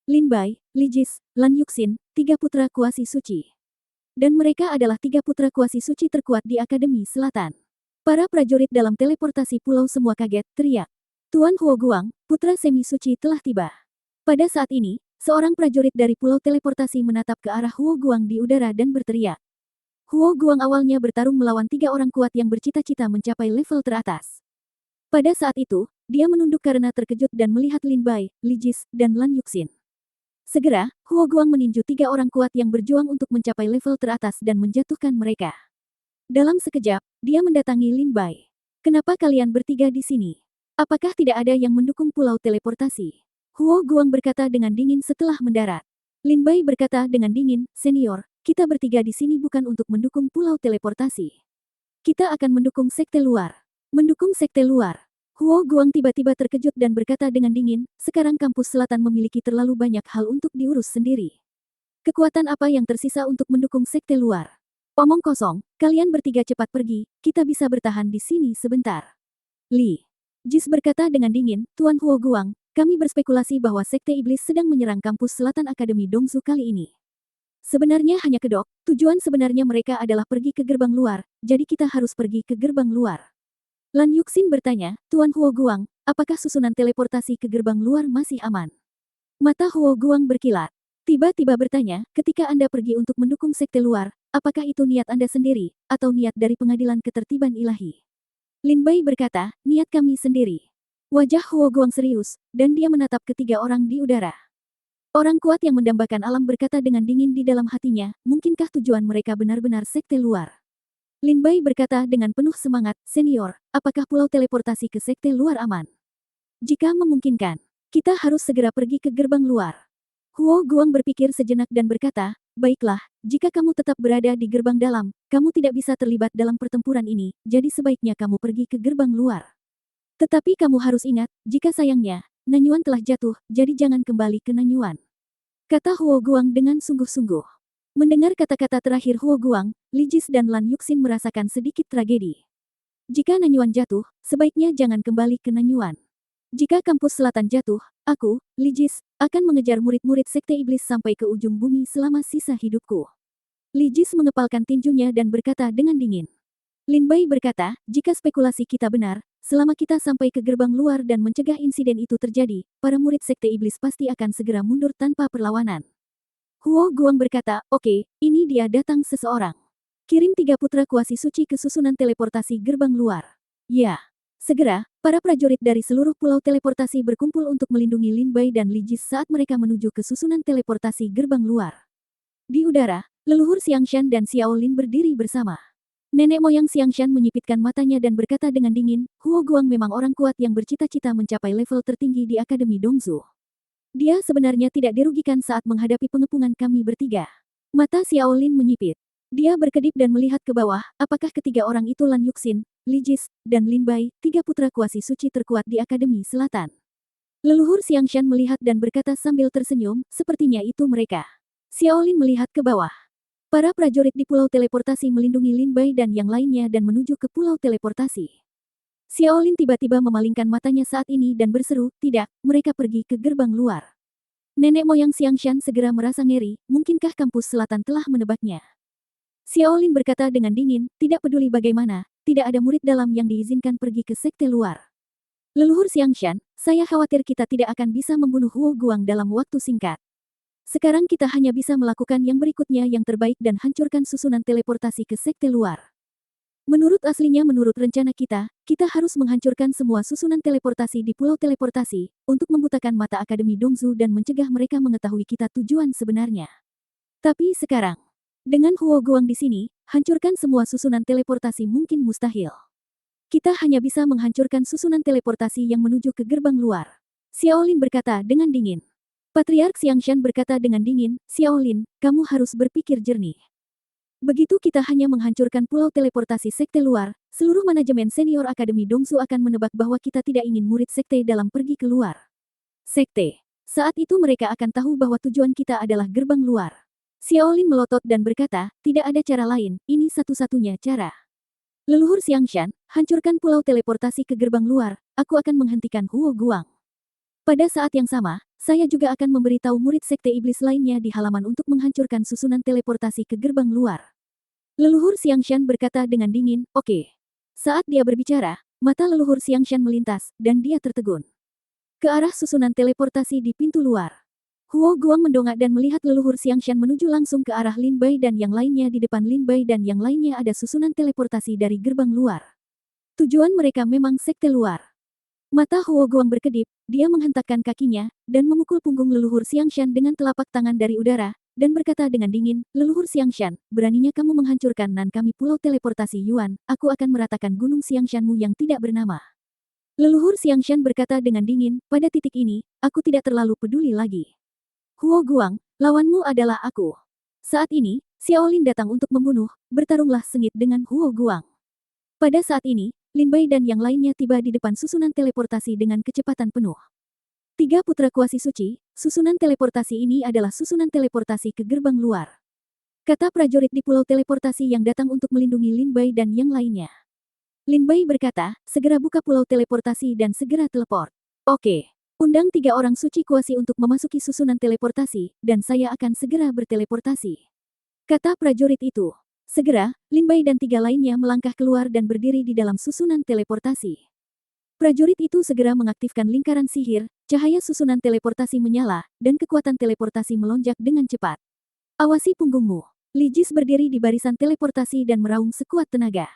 Lin Bai, Li Jis, Lan Yuxin, 3 putra Kuasi Suci. Dan mereka adalah 3 putra Kuasi Suci terkuat di Akademi Selatan. Para prajurit dalam teleportasi pulau semua kaget, teriak. Tuan Huo Guang, putra semi suci telah tiba. Pada saat ini, seorang prajurit dari pulau teleportasi menatap ke arah Huo Guang di udara dan berteriak. Huo Guang awalnya bertarung melawan 3 orang kuat yang bercita-cita mencapai level teratas. Pada saat itu, dia menunduk karena terkejut dan melihat Lin Bai, Li Jis, dan Lan Yuxin. Segera, Huo Guang meninju 3 orang kuat yang berjuang untuk mencapai level teratas dan menjatuhkan mereka. Dalam sekejap, dia mendatangi Lin Bai. Kenapa kalian bertiga di sini? Apakah tidak ada yang mendukung pulau teleportasi? Huo Guang berkata dengan dingin setelah mendarat. Lin Bai berkata dengan dingin, senior, kita bertiga di sini bukan untuk mendukung pulau teleportasi. Kita akan mendukung sekte luar. Mendukung sekte luar. Huo Guang tiba-tiba terkejut dan berkata dengan dingin, sekarang kampus selatan memiliki terlalu banyak hal untuk diurus sendiri. Kekuatan apa yang tersisa untuk mendukung sekte luar? Omong kosong, kalian bertiga cepat pergi, kita bisa bertahan di sini sebentar. Li Jis berkata dengan dingin, Tuan Huo Guang, kami berspekulasi bahwa sekte iblis sedang menyerang kampus selatan Akademi Dongzu kali ini. Sebenarnya hanya kedok, tujuan sebenarnya mereka adalah pergi ke gerbang luar, jadi kita harus pergi ke gerbang luar. Lan Yuxin bertanya, Tuan Huo Guang, apakah susunan teleportasi ke gerbang luar masih aman? Mata Huo Guang berkilat. Tiba-tiba bertanya, ketika Anda pergi untuk mendukung sekte luar, apakah itu niat Anda sendiri, atau niat dari pengadilan ketertiban ilahi? Lin Bai berkata, niat kami sendiri. Wajah Huo Guang serius, dan dia menatap ketiga orang di udara. Orang kuat yang mendambakan alam berkata dengan dingin di dalam hatinya, mungkinkah tujuan mereka benar-benar sekte luar? Lin Bai berkata dengan penuh semangat, senior, apakah pulau teleportasi ke sekte luar aman? Jika memungkinkan, kita harus segera pergi ke gerbang luar. Huo Guang berpikir sejenak dan berkata, baiklah, jika kamu tetap berada di gerbang dalam, kamu tidak bisa terlibat dalam pertempuran ini, jadi sebaiknya kamu pergi ke gerbang luar. Tetapi kamu harus ingat, jika sayangnya, Nanyuan telah jatuh, jadi jangan kembali ke Nanyuan. Kata Huo Guang dengan sungguh-sungguh. Mendengar kata-kata terakhir Huo Guang, Li Jis dan Lan Yuxin merasakan sedikit tragedi. Jika Nanyuan jatuh, sebaiknya jangan kembali ke Nanyuan. Jika kampus selatan jatuh, aku, Li Jis, akan mengejar murid-murid sekte iblis sampai ke ujung bumi selama sisa hidupku. Li Jis mengepalkan tinjunya dan berkata dengan dingin. Lin Bai berkata, jika spekulasi kita benar, selama kita sampai ke gerbang luar dan mencegah insiden itu terjadi, para murid sekte iblis pasti akan segera mundur tanpa perlawanan. Huo Guang berkata, oke, ini dia datang seseorang. Kirim 3 putra kuasi suci ke susunan teleportasi gerbang luar. Ya. Segera, para prajurit dari seluruh pulau teleportasi berkumpul untuk melindungi Lin Bai dan Li Jis saat mereka menuju ke susunan teleportasi gerbang luar. Di udara, leluhur Xiangshan dan Xiao Lin berdiri bersama. Nenek moyang Xiangshan menyipitkan matanya dan berkata dengan dingin, Huo Guang memang orang kuat yang bercita-cita mencapai level tertinggi di Akademi Dongzu. Dia sebenarnya tidak dirugikan saat menghadapi pengepungan kami bertiga. Mata Xiao Lin menyipit. Dia berkedip dan melihat ke bawah, apakah ketiga orang itu Lan Yuxin, Li Jis, dan Lin Bai, 3 putra kuasi suci terkuat di Akademi Selatan. Leluhur Xiangshan melihat dan berkata sambil tersenyum, sepertinya itu mereka. Xiao Lin melihat ke bawah. Para prajurit di pulau teleportasi melindungi Lin Bai dan yang lainnya dan menuju ke pulau teleportasi. Xiao Lin tiba-tiba memalingkan matanya saat ini dan berseru, tidak, mereka pergi ke gerbang luar. Nenek moyang Xiangshan segera merasa ngeri, mungkinkah kampus selatan telah menebaknya? Xiao Lin berkata dengan dingin, tidak peduli bagaimana, tidak ada murid dalam yang diizinkan pergi ke sekte luar. Leluhur Xiangshan, saya khawatir kita tidak akan bisa membunuh Huo Guang dalam waktu singkat. Sekarang kita hanya bisa melakukan yang berikutnya yang terbaik dan hancurkan susunan teleportasi ke sekte luar. Menurut rencana kita harus menghancurkan semua susunan teleportasi di pulau teleportasi, untuk membutakan mata Akademi Dongzu dan mencegah mereka mengetahui kita tujuan sebenarnya. Tapi sekarang, dengan Huo Guang di sini, hancurkan semua susunan teleportasi mungkin mustahil. Kita hanya bisa menghancurkan susunan teleportasi yang menuju ke gerbang luar. Xiao Lin berkata dengan dingin. Patriark Xiangshan berkata dengan dingin, Xiaolin, kamu harus berpikir jernih. Begitu kita hanya menghancurkan pulau teleportasi sekte luar, seluruh manajemen senior Akademi Dongsu akan menebak bahwa kita tidak ingin murid sekte dalam pergi keluar. Sekte. Saat itu mereka akan tahu bahwa tujuan kita adalah gerbang luar. Xiaolin melotot dan berkata, tidak ada cara lain, ini satu-satunya cara. Leluhur Xiangshan, hancurkan pulau teleportasi ke gerbang luar, aku akan menghentikan Huo Guang. Pada saat yang sama, saya juga akan memberitahu murid sekte iblis lainnya di halaman untuk menghancurkan susunan teleportasi ke gerbang luar. Leluhur Xiangshan berkata dengan dingin, oke. Saat dia berbicara, mata leluhur Xiangshan melintas, dan dia tertegun. Ke arah susunan teleportasi di pintu luar. Huo Guang mendongak dan melihat leluhur Xiangshan menuju langsung ke arah Lin Bai dan yang lainnya di depan Lin Bai dan yang lainnya ada susunan teleportasi dari gerbang luar. Tujuan mereka memang sekte luar. Mata Huo Guang berkedip, dia menghentakkan kakinya, dan memukul punggung leluhur Xiangshan dengan telapak tangan dari udara, dan berkata dengan dingin, leluhur Xiangshan, beraninya kamu menghancurkan nan kami pulau teleportasi Yuan, aku akan meratakan gunung Xiangshanmu yang tidak bernama. Leluhur Xiangshan berkata dengan dingin, pada titik ini, aku tidak terlalu peduli lagi. Huo Guang, lawanmu adalah aku. Saat ini, Xiaolin datang untuk membunuh, bertarunglah sengit dengan Huo Guang. Pada saat ini, Lin Bai dan yang lainnya tiba di depan susunan teleportasi dengan kecepatan penuh. 3 putra kuasi suci, susunan teleportasi ini adalah susunan teleportasi ke gerbang luar. Kata prajurit di pulau teleportasi yang datang untuk melindungi Lin Bai dan yang lainnya. Lin Bai berkata, segera buka pulau teleportasi dan segera teleport. Oke. Undang 3 orang suci kuasi untuk memasuki susunan teleportasi, dan saya akan segera berteleportasi. Kata prajurit itu. Segera, Lin Bai dan 3 lainnya melangkah keluar dan berdiri di dalam susunan teleportasi. Prajurit itu segera mengaktifkan lingkaran sihir, cahaya susunan teleportasi menyala, dan kekuatan teleportasi melonjak dengan cepat. Awasi punggungmu. Li Jis berdiri di barisan teleportasi dan meraung sekuat tenaga.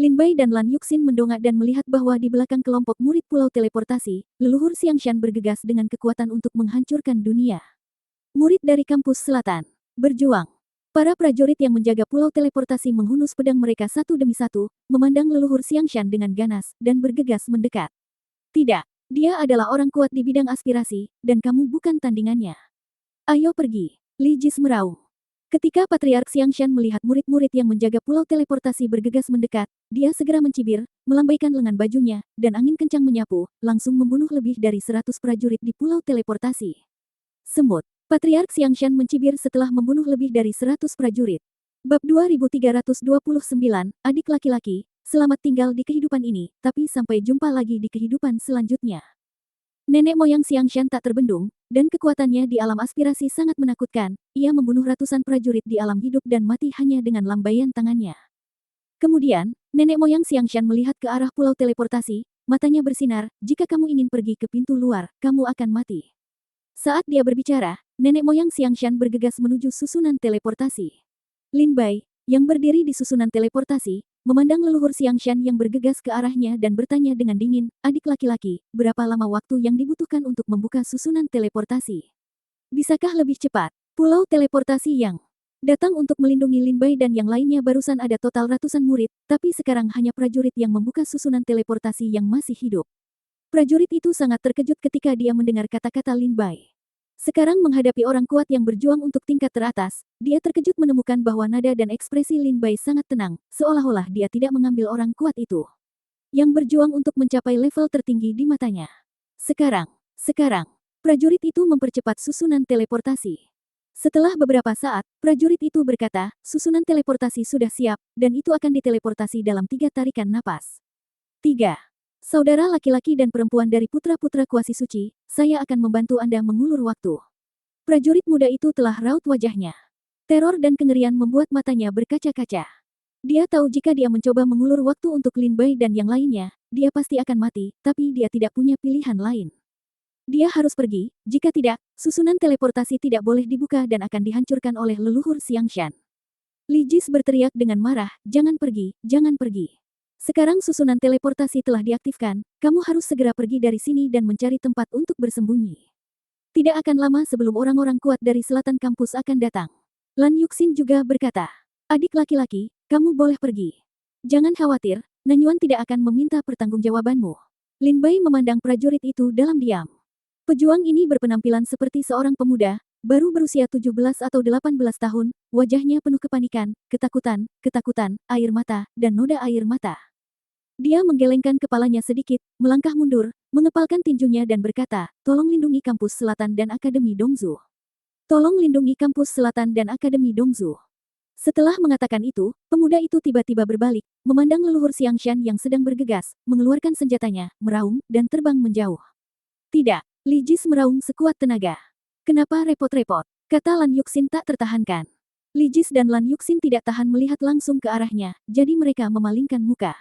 Lin Bai dan Lan Yuxin mendongak dan melihat bahwa di belakang kelompok murid pulau teleportasi, leluhur Xiangshan bergegas dengan kekuatan untuk menghancurkan dunia. Murid dari kampus selatan. Berjuang. Para prajurit yang menjaga pulau teleportasi menghunus pedang mereka satu demi satu, memandang leluhur Xiangshan dengan ganas, dan bergegas mendekat. Tidak, dia adalah orang kuat di bidang aspirasi, dan kamu bukan tandingannya. Ayo pergi, Li Jis meraung. Ketika Patriark Xiangshan melihat murid-murid yang menjaga pulau teleportasi bergegas mendekat, dia segera mencibir, melambaikan lengan bajunya, dan angin kencang menyapu, langsung membunuh lebih dari 100 prajurit di pulau teleportasi. Semut. Patriark Xiangshan mencibir setelah membunuh lebih dari 100 prajurit. Bab 2329, adik laki-laki, selamat tinggal di kehidupan ini, tapi sampai jumpa lagi di kehidupan selanjutnya. Nenek moyang Xiangshan tak terbendung, dan kekuatannya di alam aspirasi sangat menakutkan, ia membunuh ratusan prajurit di alam hidup dan mati hanya dengan lambaian tangannya. Kemudian, nenek moyang Xiangshan melihat ke arah pulau teleportasi, matanya bersinar, jika kamu ingin pergi ke pintu luar, kamu akan mati. Saat dia berbicara, nenek moyang Xiangshan bergegas menuju susunan teleportasi. Lin Bai, yang berdiri di susunan teleportasi, memandang leluhur Xiangshan yang bergegas ke arahnya dan bertanya dengan dingin, adik laki-laki, berapa lama waktu yang dibutuhkan untuk membuka susunan teleportasi? Bisakah lebih cepat? Pulau teleportasi yang datang untuk melindungi Lin Bai dan yang lainnya barusan ada total ratusan murid, tapi sekarang hanya prajurit yang membuka susunan teleportasi yang masih hidup. Prajurit itu sangat terkejut ketika dia mendengar kata-kata Lin Bai. Sekarang menghadapi orang kuat yang berjuang untuk tingkat teratas, dia terkejut menemukan bahwa nada dan ekspresi Lin Bai sangat tenang, seolah-olah dia tidak mengambil orang kuat itu. Yang berjuang untuk mencapai level tertinggi di matanya. Sekarang, prajurit itu mempercepat susunan teleportasi. Setelah beberapa saat, prajurit itu berkata, susunan teleportasi sudah siap, dan itu akan diteleportasi dalam 3 tarikan napas. 3. Saudara laki-laki dan perempuan dari putra-putra kuasi suci, saya akan membantu Anda mengulur waktu. Prajurit muda itu telah raut wajahnya. Teror dan kengerian membuat matanya berkaca-kaca. Dia tahu jika dia mencoba mengulur waktu untuk Lin Bai dan yang lainnya, dia pasti akan mati, tapi dia tidak punya pilihan lain. Dia harus pergi, jika tidak, susunan teleportasi tidak boleh dibuka dan akan dihancurkan oleh leluhur Xiangshan. Li Jis berteriak dengan marah, jangan pergi, jangan pergi. Sekarang susunan teleportasi telah diaktifkan, kamu harus segera pergi dari sini dan mencari tempat untuk bersembunyi. Tidak akan lama sebelum orang-orang kuat dari selatan kampus akan datang. Lan Yuxin juga berkata, adik laki-laki, kamu boleh pergi. Jangan khawatir, Nanyuan tidak akan meminta pertanggungjawabanmu. Lin Bai memandang prajurit itu dalam diam. Pejuang ini berpenampilan seperti seorang pemuda, baru berusia 17 atau 18 tahun, wajahnya penuh kepanikan, ketakutan, air mata, dan noda air mata. Dia menggelengkan kepalanya sedikit, melangkah mundur, mengepalkan tinjunya dan berkata, "Tolong lindungi kampus Selatan dan Akademi Dongzu. Tolong lindungi kampus Selatan dan Akademi Dongzu." Setelah mengatakan itu, pemuda itu tiba-tiba berbalik, memandang leluhur Xiangshan yang sedang bergegas, mengeluarkan senjatanya, meraung, dan terbang menjauh. "Tidak!" Li Jis meraung sekuat tenaga. "Kenapa repot-repot?" kata Lan Yuxin tak tertahankan. Li Jis dan Lan Yuxin tidak tahan melihat langsung ke arahnya, jadi mereka memalingkan muka.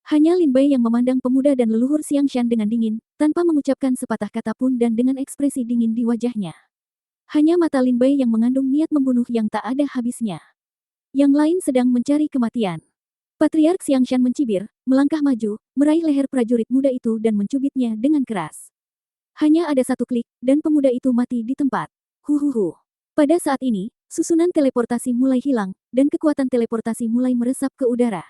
Hanya Lin Bai yang memandang pemuda dan leluhur Xiangshan dengan dingin, tanpa mengucapkan sepatah kata pun dan dengan ekspresi dingin di wajahnya. Hanya mata Lin Bai yang mengandung niat membunuh yang tak ada habisnya. Yang lain sedang mencari kematian. Patriark Xiangshan mencibir, melangkah maju, meraih leher prajurit muda itu dan mencubitnya dengan keras. Hanya ada satu klik, dan pemuda itu mati di tempat. Huhuhu. Pada saat ini, susunan teleportasi mulai hilang, dan kekuatan teleportasi mulai meresap ke udara.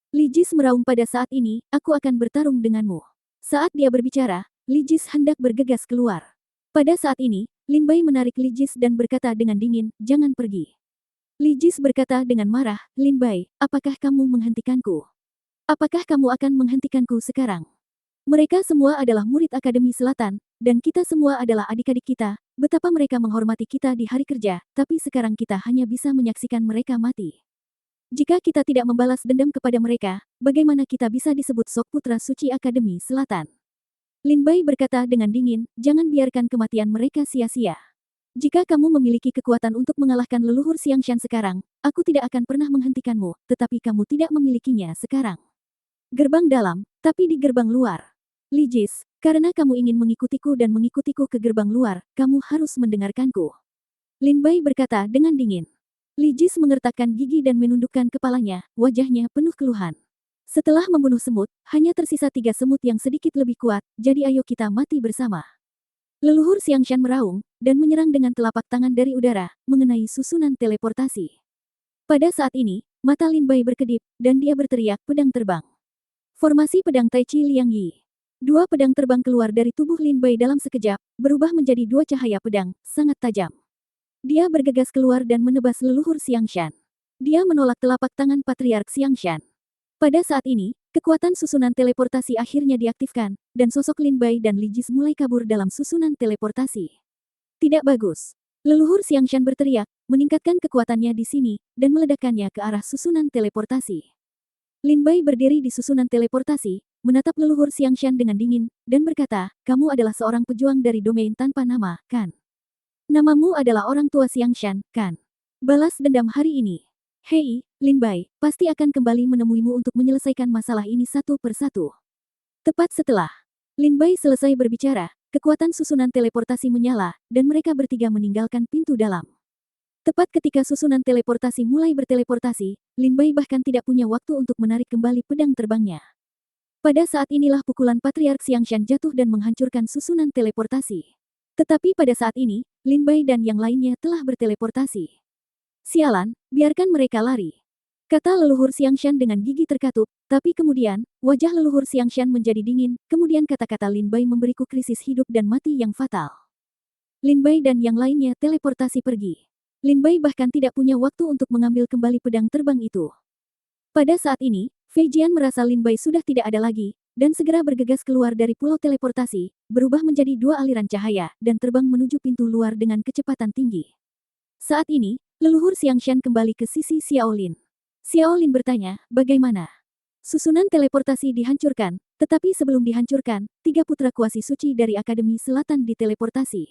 Li Jis meraung pada saat ini, "Aku akan bertarung denganmu." Saat dia berbicara, Li Jis hendak bergegas keluar. Pada saat ini, Lin Bai menarik Li Jis dan berkata dengan dingin, "Jangan pergi." Li Jis berkata dengan marah, "Lin Bai, apakah kamu menghentikanku? Apakah kamu akan menghentikanku sekarang? Mereka semua adalah murid Akademi Selatan, dan kita semua adalah adik-adik kita. Betapa mereka menghormati kita di hari kerja, tapi sekarang kita hanya bisa menyaksikan mereka mati. Jika kita tidak membalas dendam kepada mereka, bagaimana kita bisa disebut Sok Putra Suci Akademi Selatan?" Lin Bai berkata dengan dingin, "Jangan biarkan kematian mereka sia-sia. Jika kamu memiliki kekuatan untuk mengalahkan leluhur Xiangshan sekarang, aku tidak akan pernah menghentikanmu, tetapi kamu tidak memilikinya sekarang. Gerbang dalam, tapi di gerbang luar. Li Jis, karena kamu ingin mengikutiku dan mengikutiku ke gerbang luar, kamu harus mendengarkanku." Lin Bai berkata dengan dingin. Li Jis mengertakkan gigi dan menundukkan kepalanya, wajahnya penuh keluhan. "Setelah membunuh semut, hanya tersisa 3 semut yang sedikit lebih kuat, jadi ayo kita mati bersama." Leluhur Xiangshan meraung, dan menyerang dengan telapak tangan dari udara, mengenai susunan teleportasi. Pada saat ini, mata Lin Bai berkedip, dan dia berteriak, "Pedang terbang." Formasi pedang Tai Chi Liang Yi. 2 pedang terbang keluar dari tubuh Lin Bai dalam sekejap, berubah menjadi 2 cahaya pedang, sangat tajam. Dia bergegas keluar dan menebas leluhur Xiangshan. Dia menolak telapak tangan Patriark Xiangshan. Pada saat ini, kekuatan susunan teleportasi akhirnya diaktifkan, dan sosok Lin Bai dan Li Jis mulai kabur dalam susunan teleportasi. "Tidak bagus." Leluhur Xiangshan berteriak, meningkatkan kekuatannya di sini, dan meledakkannya ke arah susunan teleportasi. Lin Bai berdiri di susunan teleportasi, menatap leluhur Xiangshan dengan dingin, dan berkata, "Kamu adalah seorang pejuang dari domain tanpa nama, kan? Namamu adalah orang tua Xiangshan, kan? Balas dendam hari ini. Hei, Lin Bai, pasti akan kembali menemuimu untuk menyelesaikan masalah ini satu persatu." Tepat setelah Lin Bai selesai berbicara, kekuatan susunan teleportasi menyala, dan mereka bertiga meninggalkan pintu dalam. Tepat ketika susunan teleportasi mulai berteleportasi, Lin Bai bahkan tidak punya waktu untuk menarik kembali pedang terbangnya. Pada saat inilah pukulan Patriark Xiangshan jatuh dan menghancurkan susunan teleportasi. Tetapi pada saat ini, Lin Bai dan yang lainnya telah berteleportasi. "Sialan, biarkan mereka lari," kata leluhur Xiangshan dengan gigi terkatup, tapi kemudian, wajah leluhur Xiangshan menjadi dingin, kemudian kata-kata Lin Bai memberiku krisis hidup dan mati yang fatal. Lin Bai dan yang lainnya teleportasi pergi. Lin Bai bahkan tidak punya waktu untuk mengambil kembali pedang terbang itu. Pada saat ini, Fei Jian merasa Lin Bai sudah tidak ada lagi, dan segera bergegas keluar dari pulau teleportasi, berubah menjadi 2 aliran cahaya, dan terbang menuju pintu luar dengan kecepatan tinggi. Saat ini, leluhur Xiangshan kembali ke sisi Xiaolin. Xiaolin bertanya, "Bagaimana?" Susunan teleportasi dihancurkan, tetapi sebelum dihancurkan, 3 putra kuasi suci dari Akademi Selatan diteleportasi.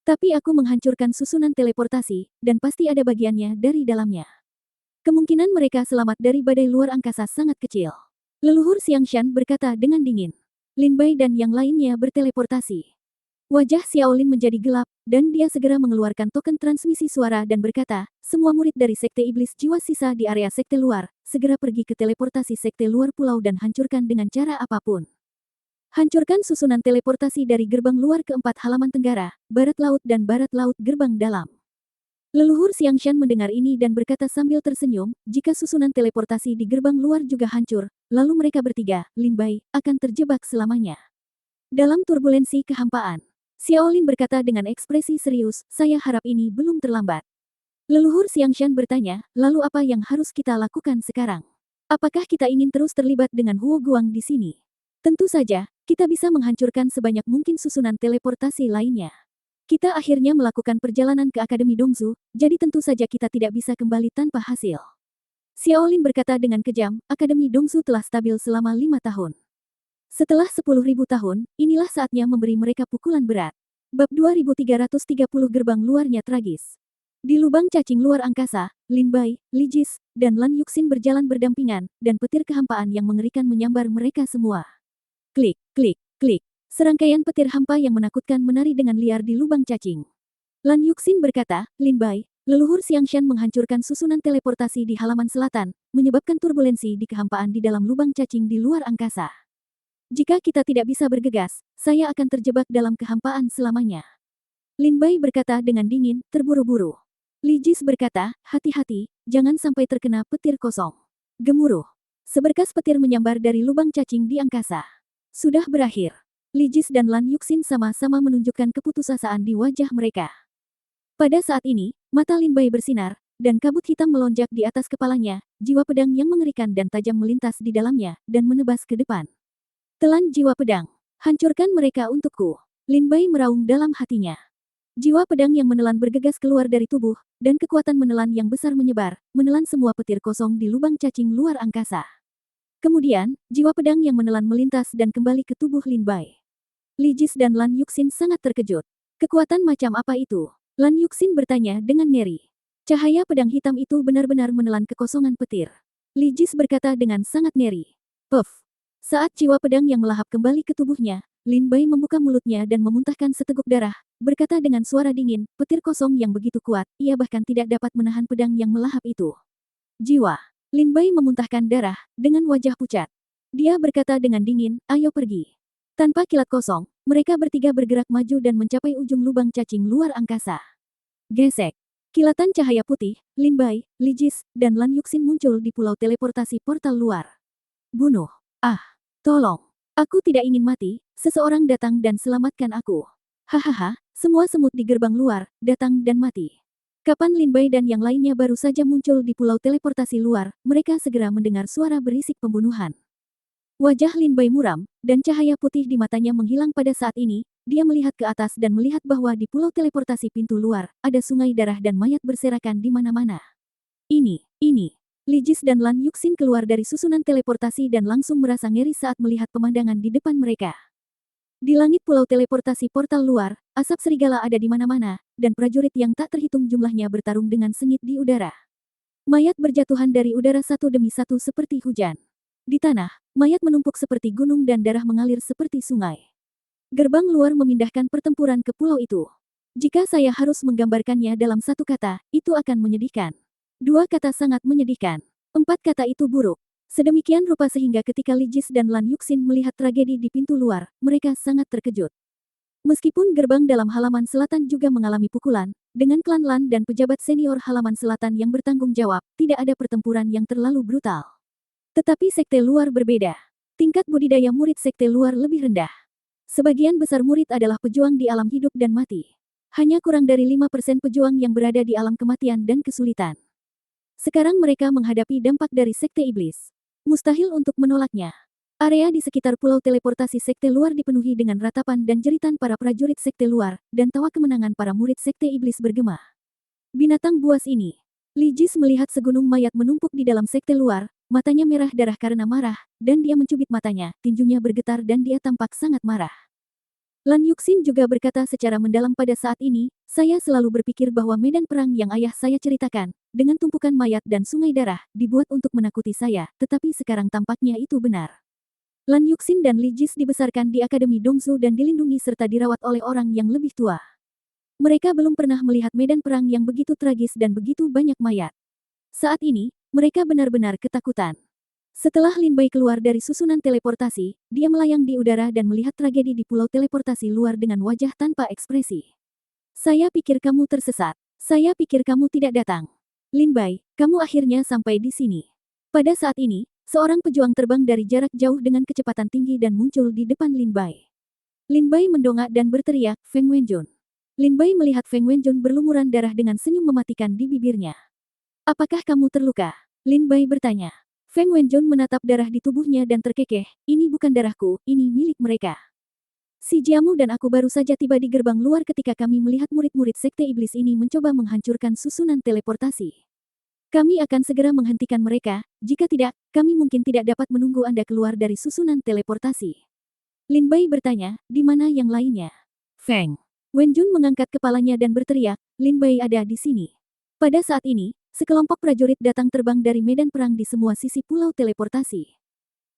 Tapi aku menghancurkan susunan teleportasi, dan pasti ada bagiannya dari dalamnya. Kemungkinan mereka selamat dari badai luar angkasa sangat kecil. Leluhur Xiangshan berkata dengan dingin. Lin Bai dan yang lainnya berteleportasi. Wajah Xiaolin menjadi gelap, dan dia segera mengeluarkan token transmisi suara dan berkata, "Semua murid dari Sekte Iblis Jiwa sisa di area Sekte Luar, segera pergi ke teleportasi Sekte Luar Pulau dan hancurkan dengan cara apapun. Hancurkan susunan teleportasi dari gerbang luar ke-4 halaman tenggara, barat laut dan barat laut gerbang dalam." Leluhur Xiangshan mendengar ini dan berkata sambil tersenyum, "Jika susunan teleportasi di gerbang luar juga hancur, lalu mereka bertiga, Lin Bai, akan terjebak selamanya dalam turbulensi kehampaan." Xiaolin berkata dengan ekspresi serius, saya harap ini belum terlambat. Leluhur Xiangshan bertanya, lalu apa yang harus kita lakukan sekarang? Apakah kita ingin terus terlibat dengan Huo Guang di sini? Tentu saja, kita bisa menghancurkan sebanyak mungkin susunan teleportasi lainnya. Kita akhirnya melakukan perjalanan ke Akademi Dongzu, jadi tentu saja kita tidak bisa kembali tanpa hasil. Xiaolin berkata dengan kejam, Akademi Dongzu telah stabil selama 5 tahun. Setelah 10.000 tahun, inilah saatnya memberi mereka pukulan berat. Bab 2330 gerbang luarnya tragis. Di lubang cacing luar angkasa, Lin Bai, Li Jis, dan Lan Yuxin berjalan berdampingan, dan petir kehampaan yang mengerikan menyambar mereka semua. Klik, klik, klik. Serangkaian petir hampa yang menakutkan menari dengan liar di lubang cacing. Lan Yuxin berkata, Lin Bai, leluhur Xiangshan menghancurkan susunan teleportasi di halaman selatan, menyebabkan turbulensi di kehampaan di dalam lubang cacing di luar angkasa. Jika kita tidak bisa bergegas, saya akan terjebak dalam kehampaan selamanya. Lin Bai berkata dengan dingin, terburu-buru. Li Jis berkata, hati-hati, jangan sampai terkena petir kosong. Gemuruh. Seberkas petir menyambar dari lubang cacing di angkasa. Sudah berakhir. Li Jis dan Lan Yuxin sama-sama menunjukkan keputusasaan di wajah mereka. Pada saat ini, mata Lin Bai bersinar, dan kabut hitam melonjak di atas kepalanya, jiwa pedang yang mengerikan dan tajam melintas di dalamnya, dan menebas ke depan. Telan jiwa pedang. Hancurkan mereka untukku. Lin Bai meraung dalam hatinya. Jiwa pedang yang menelan bergegas keluar dari tubuh, dan kekuatan menelan yang besar menyebar, menelan semua petir kosong di lubang cacing luar angkasa. Kemudian, jiwa pedang yang menelan melintas dan kembali ke tubuh Lin Bai. Li Jis dan Lan Yuxin sangat terkejut. Kekuatan macam apa itu? Lan Yuxin bertanya dengan ngeri. Cahaya pedang hitam itu benar-benar menelan kekosongan petir. Li Jis berkata dengan sangat ngeri. Puff. Saat jiwa pedang yang melahap kembali ke tubuhnya, Lin Bai membuka mulutnya dan memuntahkan seteguk darah, berkata dengan suara dingin, petir kosong yang begitu kuat, ia bahkan tidak dapat menahan pedang yang melahap itu. Jiwa. Lin Bai memuntahkan darah, dengan wajah pucat. Dia berkata dengan dingin, ayo pergi. Tanpa kilat kosong, mereka bertiga bergerak maju dan mencapai ujung lubang cacing luar angkasa. Gesek. Kilatan cahaya putih, Lin Bai, Li Jis, dan Lan Yuxin muncul di pulau teleportasi portal luar. Bunuh. Ah. Tolong. Aku tidak ingin mati, seseorang datang dan selamatkan aku. Hahaha, semua semut di gerbang luar, datang dan mati. Kapan Lin Bai dan yang lainnya baru saja muncul di pulau teleportasi luar, mereka segera mendengar suara berisik pembunuhan. Wajah Lin Bai muram, dan cahaya putih di matanya menghilang pada saat ini, dia melihat ke atas dan melihat bahwa di pulau teleportasi pintu luar, ada sungai darah dan mayat berserakan di mana-mana. Ini. Li Jis dan Lan Yuxin keluar dari susunan teleportasi dan langsung merasa ngeri saat melihat pemandangan di depan mereka. Di langit pulau teleportasi portal luar, asap serigala ada di mana-mana, dan prajurit yang tak terhitung jumlahnya bertarung dengan sengit di udara. Mayat berjatuhan dari udara satu demi satu seperti hujan. Di tanah, mayat menumpuk seperti gunung dan darah mengalir seperti sungai. Gerbang luar memindahkan pertempuran ke pulau itu. Jika saya harus menggambarkannya dalam satu kata, itu akan menyedihkan. 2 kata sangat menyedihkan. 4 kata itu buruk. Sedemikian rupa sehingga ketika Li Jis dan Lan Yuxin melihat tragedi di pintu luar, mereka sangat terkejut. Meskipun gerbang dalam halaman selatan juga mengalami pukulan, dengan klan Lan dan pejabat senior halaman selatan yang bertanggung jawab, tidak ada pertempuran yang terlalu brutal. Tetapi sekte luar berbeda. Tingkat budidaya murid sekte luar lebih rendah. Sebagian besar murid adalah pejuang di alam hidup dan mati. Hanya kurang dari 5% pejuang yang berada di alam kematian dan kesulitan. Sekarang mereka menghadapi dampak dari sekte iblis. Mustahil untuk menolaknya. Area di sekitar pulau teleportasi sekte luar dipenuhi dengan ratapan dan jeritan para prajurit sekte luar, dan tawa kemenangan para murid sekte iblis bergema. Binatang buas ini. Li Jis melihat segunung mayat menumpuk di dalam sekte luar, matanya merah darah karena marah, dan dia mencubit matanya, tinjunya bergetar dan dia tampak sangat marah. Lan Yuxin juga berkata secara mendalam pada saat ini, saya selalu berpikir bahwa medan perang yang ayah saya ceritakan, dengan tumpukan mayat dan sungai darah, dibuat untuk menakuti saya, tetapi sekarang tampaknya itu benar. Lan Yuxin dan Li Jis dibesarkan di Akademi Dongzu dan dilindungi serta dirawat oleh orang yang lebih tua. Mereka belum pernah melihat medan perang yang begitu tragis dan begitu banyak mayat. Saat ini, mereka benar-benar ketakutan. Setelah Lin Bai keluar dari susunan teleportasi, dia melayang di udara dan melihat tragedi di pulau teleportasi luar dengan wajah tanpa ekspresi. Saya pikir kamu tersesat. Saya pikir kamu tidak datang. Lin Bai, kamu akhirnya sampai di sini. Pada saat ini, seorang pejuang terbang dari jarak jauh dengan kecepatan tinggi dan muncul di depan Lin Bai. Lin Bai mendongak dan berteriak, Feng Wenjun. Lin Bai melihat Feng Wenjun berlumuran darah dengan senyum mematikan di bibirnya. Apakah kamu terluka? Lin Bai bertanya. Feng Wenjun menatap darah di tubuhnya dan terkekeh, ini bukan darahku, ini milik mereka. Si Jiamu dan aku baru saja tiba di gerbang luar ketika kami melihat murid-murid Sekte Iblis ini mencoba menghancurkan susunan teleportasi. Kami akan segera menghentikan mereka, jika tidak, kami mungkin tidak dapat menunggu Anda keluar dari susunan teleportasi. Lin Bai bertanya, di mana yang lainnya? Feng Wenjun mengangkat kepalanya dan berteriak, Lin Bai ada di sini. Pada saat ini, sekelompok prajurit datang terbang dari medan perang di semua sisi pulau teleportasi.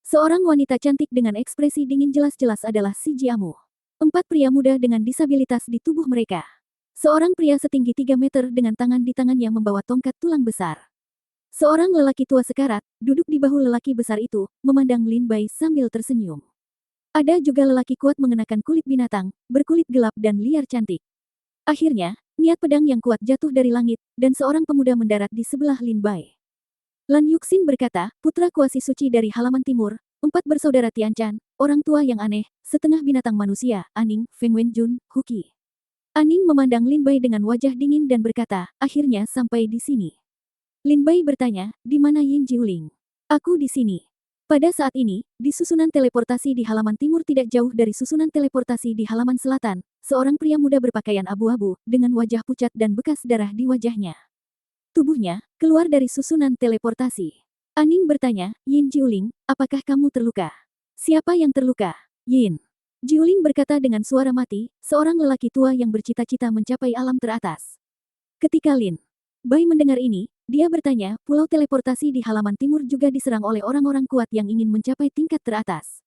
Seorang wanita cantik dengan ekspresi dingin jelas-jelas adalah si Jiamu. 4 pria muda dengan disabilitas di tubuh mereka. Seorang pria setinggi 3 meter dengan tangan di tangannya membawa tongkat tulang besar. Seorang lelaki tua sekarat, duduk di bahu lelaki besar itu, memandang Lin Bai sambil tersenyum. Ada juga lelaki kuat mengenakan kulit binatang, berkulit gelap dan liar cantik. Akhirnya, niat pedang yang kuat jatuh dari langit, dan seorang pemuda mendarat di sebelah Lin Bai. Lan Yuxin berkata, putra kuasi suci dari halaman timur, 4 bersaudara Tianchan, orang tua yang aneh, setengah binatang manusia, Aning, Feng Wenjun, Huqi. Aning memandang Lin Bai dengan wajah dingin dan berkata, akhirnya sampai di sini. Lin Bai bertanya, di mana Yin Jiuling? Aku di sini. Pada saat ini, di susunan teleportasi di halaman timur tidak jauh dari susunan teleportasi di halaman selatan, seorang pria muda berpakaian abu-abu, dengan wajah pucat dan bekas darah di wajahnya. Tubuhnya, keluar dari susunan teleportasi. Aning bertanya, Yin Jiuling, apakah kamu terluka? Siapa yang terluka? Yin Jiuling berkata dengan suara mati, seorang lelaki tua yang bercita-cita mencapai alam teratas. Ketika Lin Bai mendengar ini, dia bertanya, pulau teleportasi di halaman timur juga diserang oleh orang-orang kuat yang ingin mencapai tingkat teratas.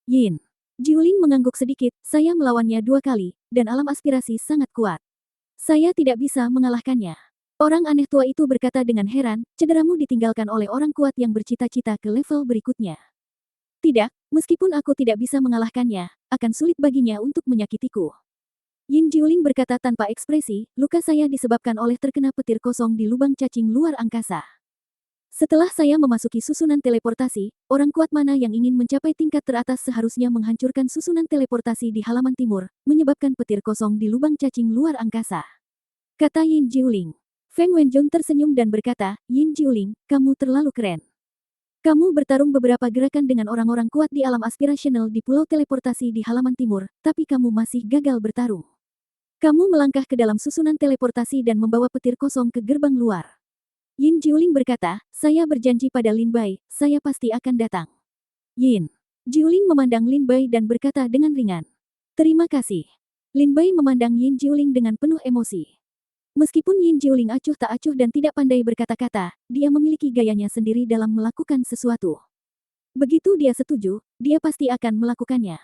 Yin Jiuling mengangguk sedikit, saya melawannya 2 kali, dan alam aspirasi sangat kuat. Saya tidak bisa mengalahkannya. Orang aneh tua itu berkata dengan heran, cederamu ditinggalkan oleh orang kuat yang bercita-cita ke level berikutnya. Tidak, meskipun aku tidak bisa mengalahkannya, akan sulit baginya untuk menyakitiku. Yin Jiuling berkata tanpa ekspresi, luka saya disebabkan oleh terkena petir kosong di lubang cacing luar angkasa. Setelah saya memasuki susunan teleportasi, orang kuat mana yang ingin mencapai tingkat teratas seharusnya menghancurkan susunan teleportasi di halaman timur, menyebabkan petir kosong di lubang cacing luar angkasa. Kata Yin Jiuling. Feng Wenjun tersenyum dan berkata, Yin Jiuling, kamu terlalu keren. Kamu bertarung beberapa gerakan dengan orang-orang kuat di alam aspirasional di pulau teleportasi di halaman timur, tapi kamu masih gagal bertarung. Kamu melangkah ke dalam susunan teleportasi dan membawa petir kosong ke gerbang luar. Yin Jiuling berkata, saya berjanji pada Lin Bai, saya pasti akan datang. Yin Jiuling memandang Lin Bai dan berkata dengan ringan. Terima kasih. Lin Bai memandang Yin Jiuling dengan penuh emosi. Meskipun Yin Jiuling acuh tak acuh dan tidak pandai berkata-kata, dia memiliki gayanya sendiri dalam melakukan sesuatu. Begitu dia setuju, dia pasti akan melakukannya.